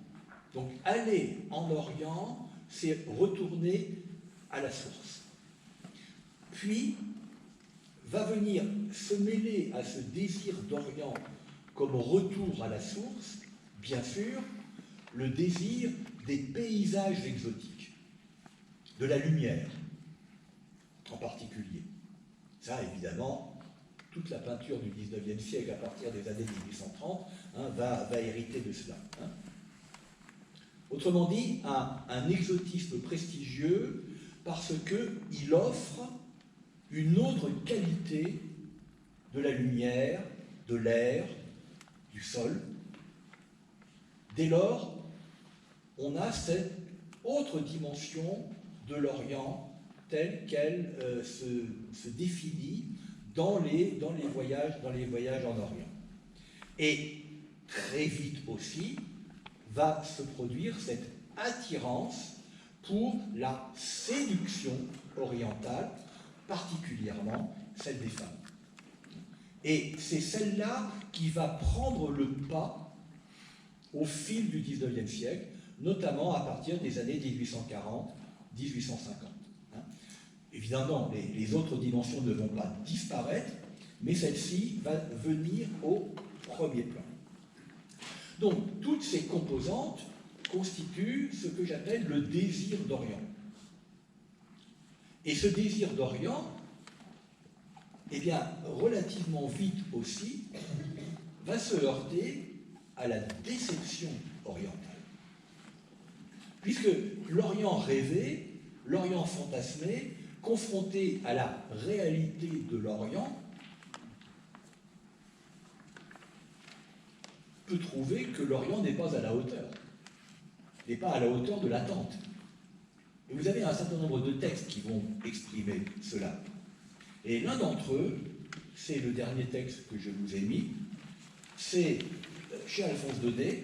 Donc aller en Orient, c'est retourner à la source. Puis va venir se mêler à ce désir d'Orient comme retour à la source, bien sûr, le désir des paysages exotiques, de la lumière en particulier. Ça, évidemment, toute la peinture du XIXe siècle, à partir des années 1830, va hériter de cela. Autrement dit, un exotisme prestigieux parce qu'il offre une autre qualité de la lumière, de l'air, du sol. Dès lors, on a cette autre dimension de l'Orient telle qu'elle se définit dans les voyages en Orient. Et très vite aussi va se produire cette attirance pour la séduction orientale, particulièrement celle des femmes. Et c'est celle-là qui va prendre le pas au fil du XIXe siècle, notamment à partir des années 1840-1850. Évidemment, les autres dimensions ne vont pas disparaître, mais celle-ci va venir au premier plan. Donc, toutes ces composantes constituent ce que j'appelle le désir d'Orient. Et ce désir d'Orient, eh bien, relativement vite aussi, va se heurter à la déception orientale. Puisque l'Orient rêvé, l'Orient fantasmé, confronté à la réalité de l'Orient, peut trouver que l'Orient n'est pas à la hauteur, n'est pas à la hauteur de l'attente. Et vous avez un certain nombre de textes qui vont exprimer cela. Et l'un d'entre eux, c'est le dernier texte que je vous ai mis, c'est chez Alphonse Daudet,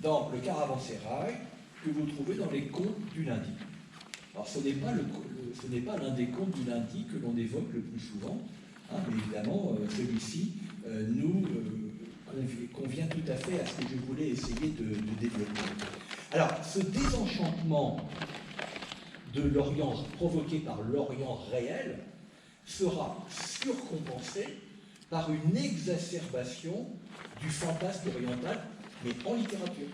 dans le Caravansérail, que vous trouvez dans les contes du lundi. Alors ce n'est pas l'un des contes du lundi que l'on évoque le plus souvent, mais évidemment celui-ci nous convient tout à fait à ce que je voulais essayer de développer. Alors ce désenchantement de l'Orient provoqué par l'Orient réel sera surcompensé par une exacerbation du fantasme oriental, mais en littérature.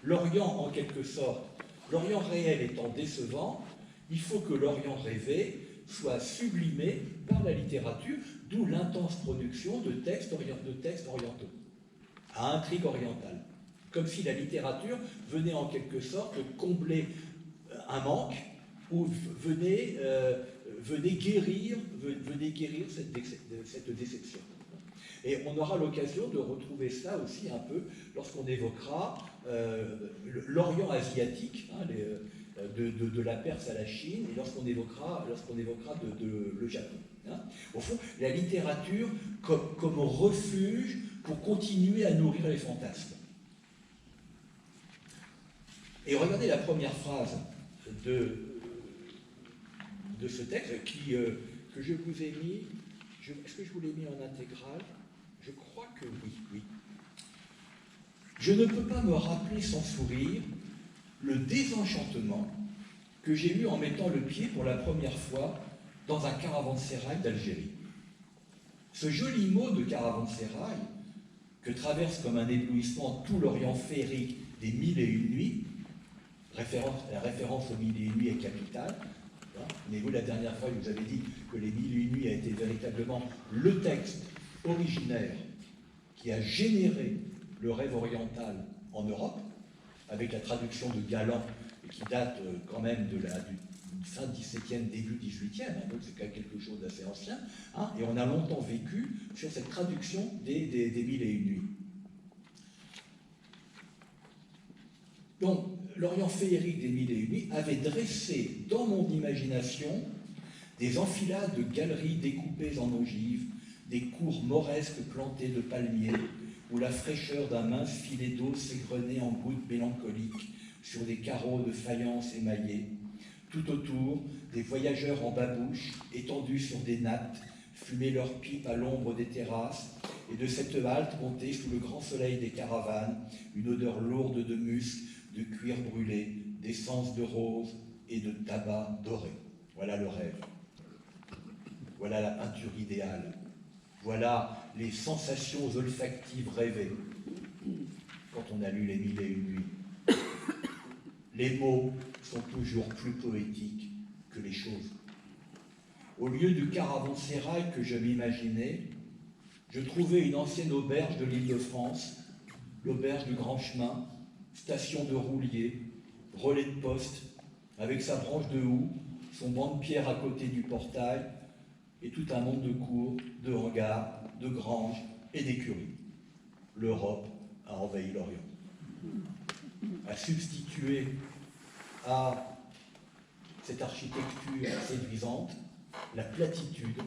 L'Orient, en quelque sorte, l'Orient réel étant décevant, il faut que l'Orient rêvé soit sublimé par la littérature, d'où l'intense production de textes orientaux, à intrigue orientale. Comme si la littérature venait en quelque sorte combler un manque ou venait guérir cette déception. Et on aura l'occasion de retrouver ça aussi un peu lorsqu'on évoquera l'Orient asiatique, de la Perse à la Chine, et lorsqu'on évoquera le Japon. Au fond, la littérature comme refuge pour continuer à nourrir les fantasmes. Et regardez la première phrase de ce texte que je vous ai mis. Est-ce que je vous l'ai mis en intégrale? Je crois que oui. Je ne peux pas me rappeler sans sourire le désenchantement que j'ai eu en mettant le pied pour la première fois dans un caravansérail d'Algérie. Ce joli mot de caravansérail, que traverse comme un éblouissement tout l'Orient féerique des 1001 nuits, la référence aux 1001 nuits est capitale. Mais vous, la dernière fois, je vous avais dit que les 1001 nuits a été véritablement le texte originaire qui a généré le rêve oriental en Europe, avec la traduction de Galland, qui date quand même fin 17e, début 18e, hein, donc c'est quand même quelque chose d'assez ancien, hein, et on a longtemps vécu sur cette traduction des Mille et une nuits. Donc, l'Orient féerique des Mille et une nuits avait dressé dans mon imagination des enfilades de galeries découpées en ogives, des cours mauresques plantées de palmiers, où la fraîcheur d'un mince filet d'eau s'égrenait en gouttes mélancoliques sur des carreaux de faïence émaillés. Tout autour, des voyageurs en babouche, étendus sur des nattes, fumaient leurs pipes à l'ombre des terrasses, et de cette halte montait sous le grand soleil des caravanes une odeur lourde de musc, de cuir brûlé, d'essence de rose et de tabac doré. Voilà le rêve. Voilà la peinture idéale. Voilà les sensations olfactives rêvées quand on a lu les Mille et une nuits. Les mots sont toujours plus poétiques que les choses. Au lieu du caravansérail que je m'imaginais, je trouvais une ancienne auberge de l'Île-de-France, l'auberge du Grand Chemin, station de roulier, relais de poste, avec sa branche de houx, son banc de pierre à côté du portail, et tout un monde de cours, de hangars, de granges et d'écuries. L'Europe a envahi l'Orient. A substitué à cette architecture séduisante la platitude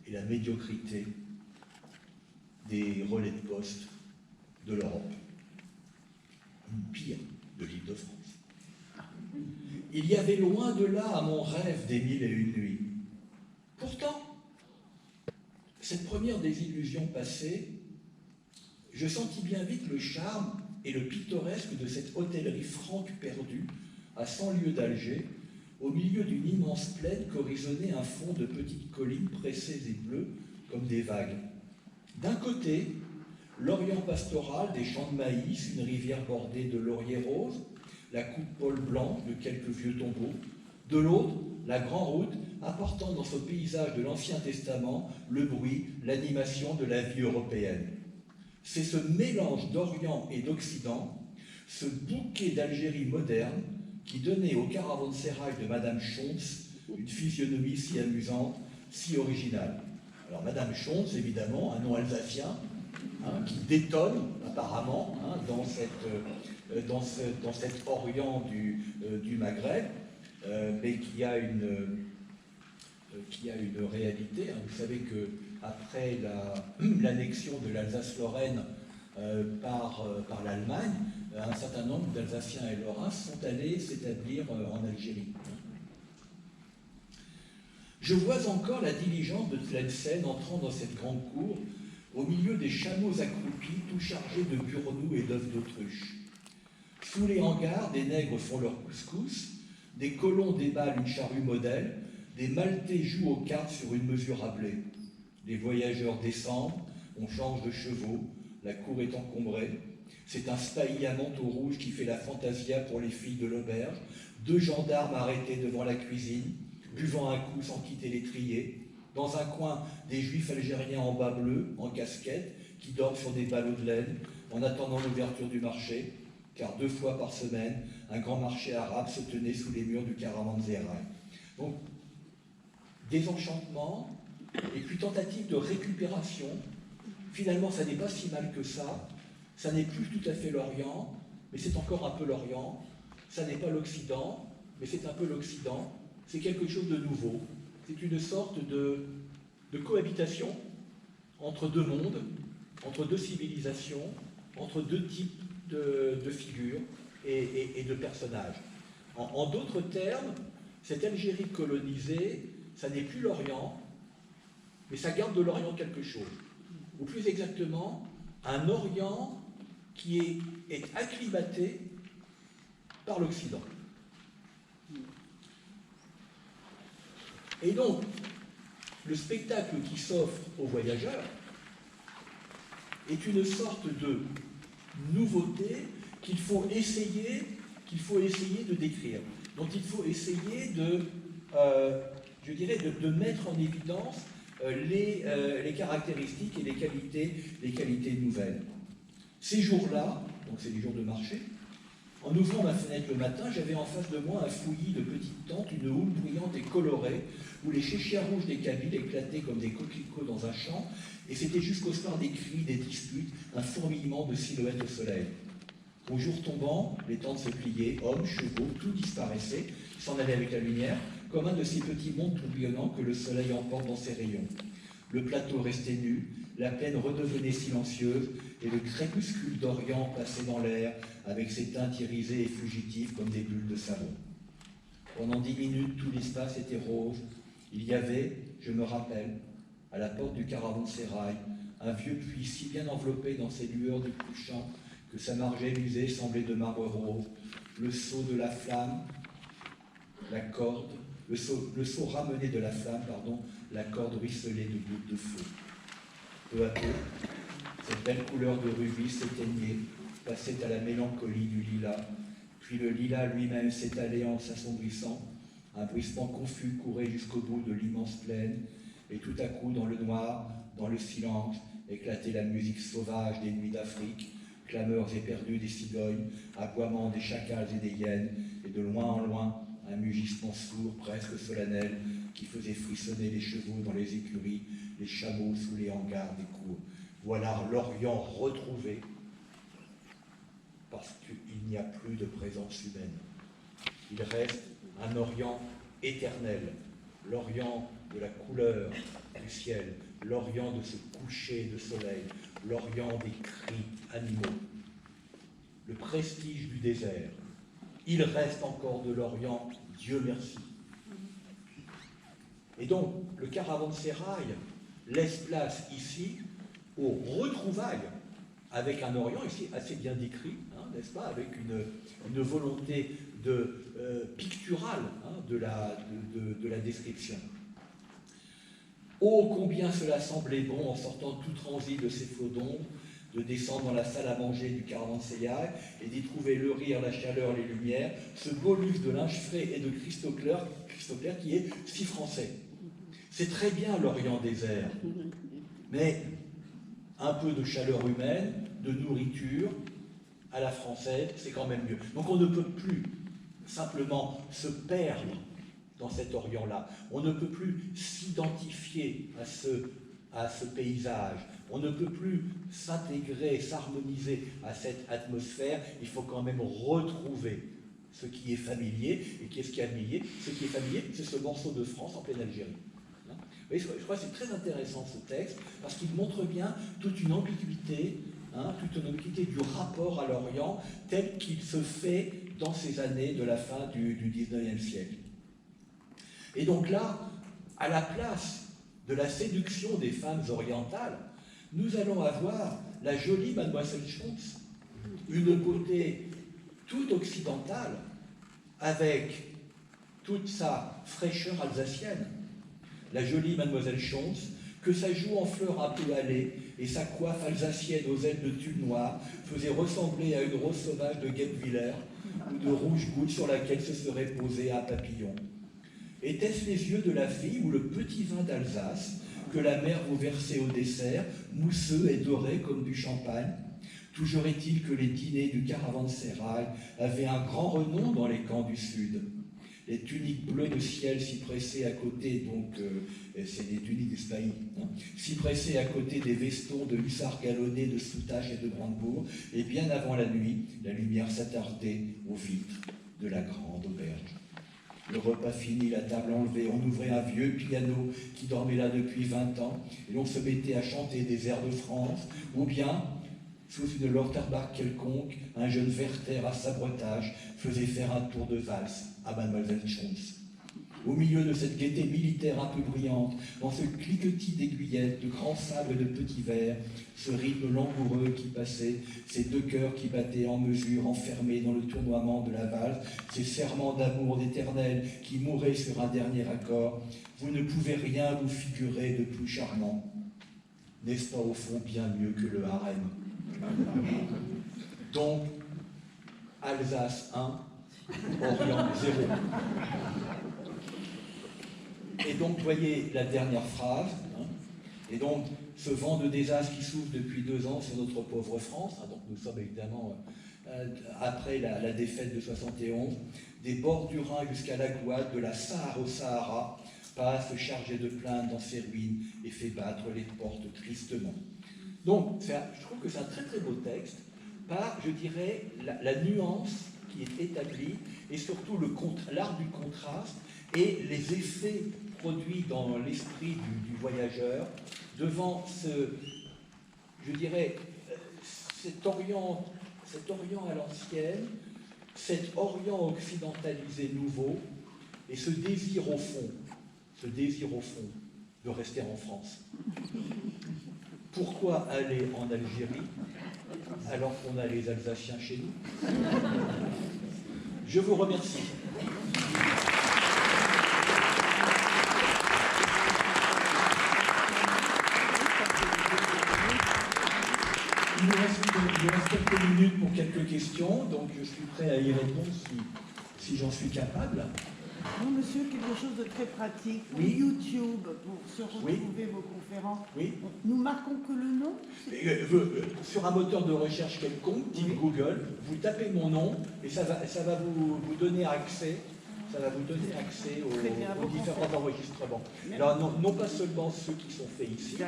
et la médiocrité des relais de poste de l'Europe. Une pire de l'Île-de-France. Il y avait loin de là à mon rêve des Mille et une nuits. Pourtant, cette première désillusion passée, je sentis bien vite le charme et le pittoresque de cette hôtellerie franque perdue à 100 lieues d'Alger, au milieu d'une immense plaine qu'horizonnait un fond de petites collines pressées et bleues comme des vagues. D'un côté, l'Orient pastoral, des champs de maïs, une rivière bordée de lauriers roses, la coupole blanche de quelques vieux tombeaux. De l'autre, la grande route apportant dans ce paysage de l'Ancien Testament le bruit, l'animation de la vie européenne. C'est ce mélange d'Orient et d'Occident, ce bouquet d'Algérie moderne qui donnait au caravansérail de Madame Schontz une physionomie si amusante, si originale. Alors Madame Schontz, évidemment, un nom alsacien, hein, qui détonne apparemment hein, dans cet Orient du Maghreb, mais qui a une réalité. Hein. Vous savez qu'après l'annexion de l'Alsace-Lorraine par l'Allemagne, un certain nombre d'Alsaciens et Lorrains sont allés s'établir en Algérie. Je vois encore la diligence de Tlemcen entrant dans cette grande cour, au milieu des chameaux accroupis, tout chargés de burnous et d'œufs d'autruche. Sous les hangars, des nègres font leur couscous, des colons déballent une charrue modèle, des Maltais jouent aux cartes sur une mesure à blé. Les voyageurs descendent, on change de chevaux, la cour est encombrée. C'est un spahis à manteau rouge qui fait la fantasia pour les filles de l'auberge. 2 gendarmes arrêtés devant la cuisine, buvant un coup sans quitter l'étrier. Dans un coin, des juifs algériens en bas bleus, en casquette, qui dorment sur des ballots de laine, en attendant l'ouverture du marché, car 2 fois par semaine, un grand marché arabe se tenait sous les murs du caravansérail. Donc, désenchantement, et puis tentative de récupération. Finalement, ça n'est pas si mal que ça. Ça n'est plus tout à fait l'Orient, mais c'est encore un peu l'Orient. Ça n'est pas l'Occident, mais c'est un peu l'Occident. C'est quelque chose de nouveau. C'est une sorte de cohabitation entre 2 mondes, entre 2 civilisations, entre 2 types de figures et de personnages. En d'autres termes, cette Algérie colonisée, ça n'est plus l'Orient, mais ça garde de l'Orient quelque chose. Ou plus exactement, un Orient qui est acclimaté par l'Occident. Et donc, le spectacle qui s'offre aux voyageurs est une sorte de nouveauté qu'il faut essayer de décrire, dont il faut essayer de mettre en évidence les caractéristiques et les qualités nouvelles. Ces jours-là, donc c'est les jours de marché, En ouvrant ma fenêtre le matin, j'avais en face de moi un fouillis de petites tentes, une houle bruyante et colorée, où les chéchias rouges des Kabyles éclataient comme des coquelicots dans un champ, et c'était jusqu'au soir des cris, des disputes, un fourmillement de silhouettes au soleil. Au jour tombant, les tentes se pliaient, hommes, chevaux, tout disparaissait, s'en allait avec la lumière, comme un de ces petits mondes tourbillonnants que le soleil emporte dans ses rayons. Le plateau restait nu, la plaine redevenait silencieuse, et le crépuscule d'Orient passait dans l'air, avec ses teintes irisées et fugitives comme des bulles de savon. Pendant 10 minutes, tout l'espace était rose. Il y avait, je me rappelle, à la porte du caravansérail, un vieux puits si bien enveloppé dans ses lueurs du couchant que sa margelle usée semblait de marbre rose, le seau de la flamme, la corde, le seau ramené de la flamme, pardon, la corde ruisselait de gouttes de feu. Peu à peu, cette belle couleur de rubis s'éteignait, passait à la mélancolie du lilas, puis le lilas lui-même s'étalait en s'assombrissant, un bruissement confus courait jusqu'au bout de l'immense plaine, et tout à coup, dans le noir, dans le silence, éclatait la musique sauvage des nuits d'Afrique, clameurs éperdues des cigognes, aboiements des chacals et des hyènes, et de loin en loin, un mugissement sourd, presque solennel, qui faisait frissonner les chevaux dans les écuries, les chameaux sous les hangars des cours. Voilà l'Orient retrouvé, parce qu'il n'y a plus de présence humaine. Il reste un Orient éternel, l'Orient de la couleur du ciel, l'Orient de ce coucher de soleil, l'Orient des cris animaux. Le prestige du désert, il reste encore de l'Orient, Dieu merci. Et donc, le caravansérail laisse place ici aux retrouvailles avec un Orient ici assez bien décrit, hein, n'est-ce pas, avec une volonté picturale de la description. Oh, combien cela semblait bon en sortant tout transi de ces flots d'ombre, de descendre dans la salle à manger du caravansérail et d'y trouver le rire, la chaleur, les lumières, ce beau luxe de linge frais et de cristaux clairs qui est si français. C'est très bien l'Orient désert, mais un peu de chaleur humaine, de nourriture, à la française, c'est quand même mieux. Donc on ne peut plus simplement se perdre dans cet Orient-là. On ne peut plus s'identifier à ce paysage. On ne peut plus s'intégrer, s'harmoniser à cette atmosphère. Il faut quand même retrouver ce qui est familier. Et qu'est-ce qui est familier? Ce qui est familier, c'est ce morceau de France en pleine Algérie. Je crois que c'est très intéressant ce texte, parce qu'il montre bien toute une ambiguïté, toute une ambiguïté du rapport à l'Orient tel qu'il se fait dans ces années de la fin du XIXe siècle. Et donc là, à la place de la séduction des femmes orientales, nous allons avoir la jolie Mademoiselle Schultz, une beauté toute occidentale, avec toute sa fraîcheur alsacienne. La jolie Mademoiselle Schultz, que sa joue en fleurs un peu hâlée et sa coiffe alsacienne aux ailes de tulle noire faisait ressembler à une rose sauvage de Guebwiller ou de rouge goutte sur laquelle se serait posé un papillon. Étaient-ce les yeux de la fille ou le petit vin d'Alsace que la mère vous versait au dessert, mousseux et doré comme du champagne? Toujours est-il que les dîners du caravansérail avaient un grand renom dans les camps du Sud. Les tuniques bleues de ciel s'y pressaient à côté, donc c'est des tuniques d'Espagne, s'y pressaient à côté des vestons de hussards galonnés de Soutache et de Brandebourg, et bien avant la nuit, la lumière s'attardait aux vitres de la grande auberge. Le repas fini, la table enlevée, on ouvrait un vieux piano qui dormait là depuis 20 ans, et l'on se mettait à chanter des airs de France, ou bien, sous une Lauterbach quelconque, un jeune Werther à sabretage faisait faire un tour de valse à Mademoiselle Schultz. Au milieu de cette gaieté militaire un peu brillante, dans ce cliquetis d'aiguillettes, de grands sabres et de petits verres, ce rythme langoureux qui passait, ces deux cœurs qui battaient en mesure, enfermés dans le tournoiement de la valse, ces serments d'amour d'éternel qui mouraient sur un dernier accord, vous ne pouvez rien vous figurer de plus charmant. N'est-ce pas au fond bien mieux que le harem? Donc, Alsace 1, Orient 0. Et donc, voyez la dernière phrase, et donc ce vent de désastre qui souffle depuis 2 ans sur notre pauvre France, donc nous sommes évidemment après la défaite de 71, des bords du Rhin jusqu'à la Gouade, de la Sahara au Sahara, passe chargé de plaintes dans ses ruines et fait battre les portes tristement. Donc, je trouve que c'est un très très beau texte, par, je dirais, la nuance qui est établie, et surtout l'art du contraste, et les effets produits dans l'esprit du voyageur, devant je dirais, cet Orient à l'ancienne, cet Orient occidentalisé nouveau, et ce désir au fond de rester en France. Pourquoi aller en Algérie alors qu'on a les Alsaciens chez nous? Je vous remercie. Il nous reste quelques minutes pour quelques questions, donc je suis prêt à y répondre si j'en suis capable. Non, monsieur, quelque chose de très pratique. Oui. YouTube, pour se retrouver vos conférences. Oui. Nous marquons que le nom. Sur un moteur de recherche quelconque, type Google, vous tapez mon nom et ça va vous donner accès. Ça va vous donner accès aux différents enregistrements. Alors, non pas seulement ceux qui sont faits ici,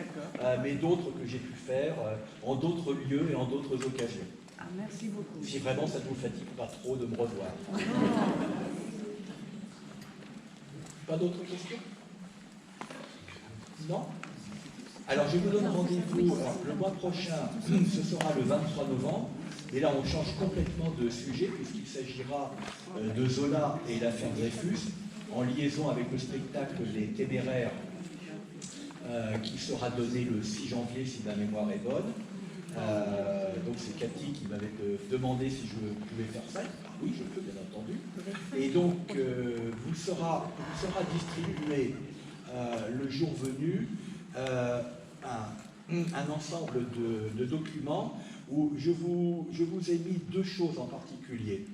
mais d'autres que j'ai pu faire en d'autres lieux et en d'autres occasions. Ah, merci beaucoup. Si vraiment ça ne vous fatigue pas trop de me revoir. Pas d'autres questions? Non? Alors, je vous donne rendez-vous le mois prochain, ce sera le 23 novembre. Et là, on change complètement de sujet, puisqu'il s'agira de Zola et l'affaire Dreyfus, en liaison avec le spectacle Les Téméraires, qui sera donné le 6 janvier, si ma mémoire est bonne. Donc c'est Cathy qui m'avait demandé si je pouvais faire ça. Ah oui, je peux, bien entendu. Et donc, vous sera distribué le jour venu un ensemble de documents où je vous ai mis deux choses en particulier.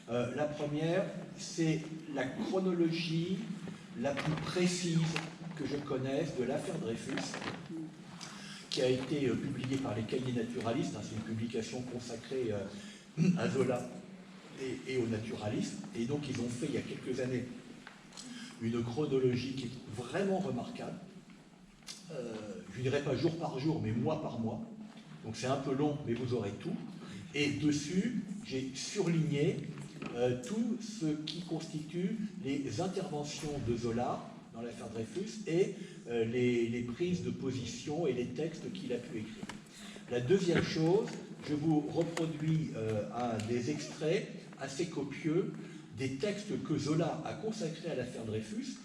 La première, c'est la chronologie la plus précise que je connaisse de l'affaire Dreyfus, qui a été publiée par les Cahiers naturalistes. C'est une publication consacrée à Zola et au naturalisme. Et donc, ils ont fait, il y a quelques années, une chronologie qui est vraiment remarquable. Je ne dirais pas jour par jour, mais mois par mois. Donc c'est un peu long, mais vous aurez tout. Et dessus, j'ai surligné tout ce qui constitue les interventions de Zola dans l'affaire Dreyfus et les prises de position et les textes qu'il a pu écrire. La deuxième chose, je vous reproduis des extraits assez copieux des textes que Zola a consacrés à l'affaire Dreyfus,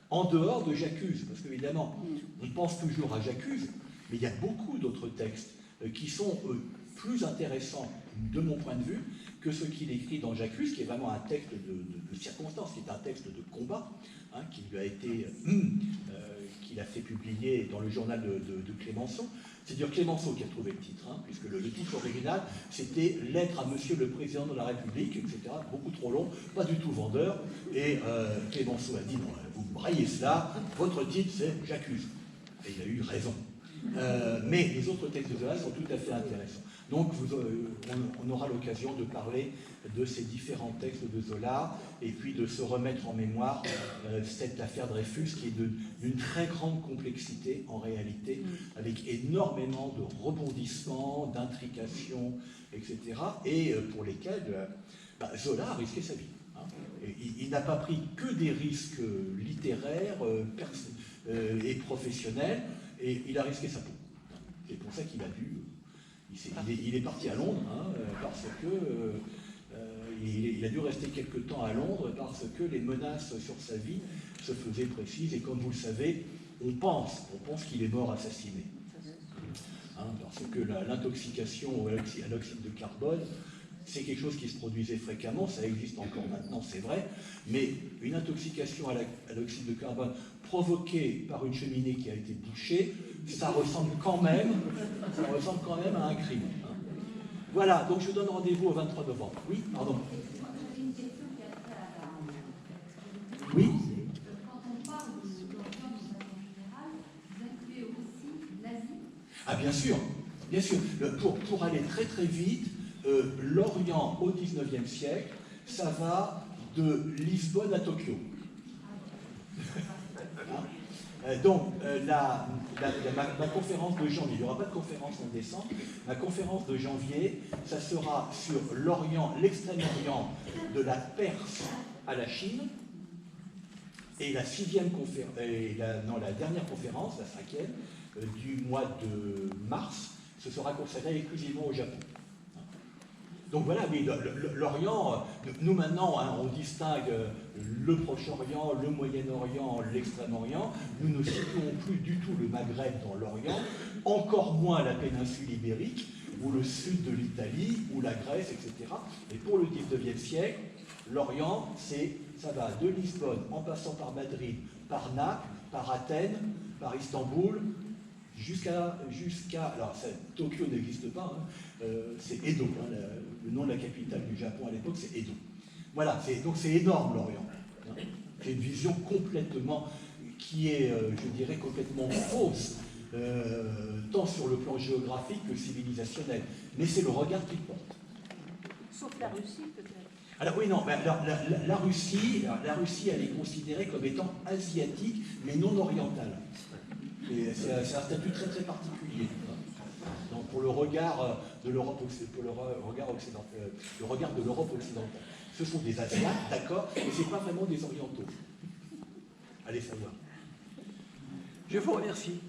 en dehors de J'accuse, parce qu'évidemment, on pense toujours à J'accuse, mais il y a beaucoup d'autres textes qui sont plus intéressants, de mon point de vue, que ce qu'il écrit dans J'accuse, qui est vraiment un texte de circonstance, qui est un texte de combat, qui lui a été, qu'il a fait publier dans le journal de Clémenceau. C'est dire Clémenceau qui a trouvé le titre, puisque le titre original, c'était « Lettre à Monsieur le Président de la République », etc. Beaucoup trop long, pas du tout vendeur. Et Clémenceau a dit « Non, vous braillez cela, votre titre c'est « J'accuse ». Et il a eu raison. Mais les autres textes de Zola sont tout à fait intéressants. Donc on aura l'occasion de parler de ces différents textes de Zola et puis de se remettre en mémoire cette affaire Dreyfus qui est d'une très grande complexité en réalité, avec énormément de rebondissements, d'intrications, etc. et pour lesquels Zola a risqué sa vie. Il n'a pas pris que des risques littéraires et professionnels, et il a risqué sa peau. C'est pour ça qu'il a dû... Il est parti à Londres, parce que... il a dû rester quelque temps à Londres parce que les menaces sur sa vie se faisaient précises, et comme vous le savez, on pense qu'il est mort assassiné. Parce que l'intoxication à l'oxyde de carbone, c'est quelque chose qui se produisait fréquemment, ça existe encore maintenant, c'est vrai, mais une intoxication à l'oxyde de carbone provoquée par une cheminée qui a été bouchée, ça ressemble quand même à un crime. Voilà, donc je vous donne rendez-vous au 23 novembre. Oui, pardon. J'ai une question qui a trait à la... Oui. Quand on parle de l'Orient de façon générale, vous incluez aussi l'Asie? Ah bien sûr, bien sûr. Pour aller très très vite, L'Orient au XIXe siècle, ça va de Lisbonne à Tokyo. Donc, ma conférence de janvier, il n'y aura pas de conférence en décembre, ma conférence de janvier, ça sera sur l'Orient, l'Extrême-Orient, de la Perse à la Chine, et la dernière conférence, la 5e, du mois de mars, ce sera consacré exclusivement au Japon. Donc voilà, oui, l'Orient, nous maintenant, hein, on distingue le Proche-Orient, le Moyen-Orient, l'Extrême-Orient. Nous ne situons plus du tout le Maghreb dans l'Orient, encore moins la péninsule ibérique, ou le sud de l'Italie, ou la Grèce, etc. Et pour le XIXe siècle, l'Orient, ça va de Lisbonne, en passant par Madrid, par Naples, par Athènes, par Istanbul, jusqu'à alors Tokyo n'existe pas, hein, c'est Edo, hein, le nom de la capitale du Japon à l'époque, c'est Edo. Voilà, donc c'est énorme l'Orient. Hein. C'est une vision complètement, qui est, je dirais, complètement fausse, tant sur le plan géographique que civilisationnel. Mais c'est le regard qu'il porte. Sauf la Russie, peut-être. Alors oui, non, la Russie, elle est considérée comme étant asiatique, mais non orientale. C'est un statut très très particulier. Donc pour le regard de l'Europe occidentale, le regard de l'Europe occidentale. Ce sont des Asiates, d'accord, mais ce n'est pas vraiment des Orientaux. Allez savoir. Je vous remercie.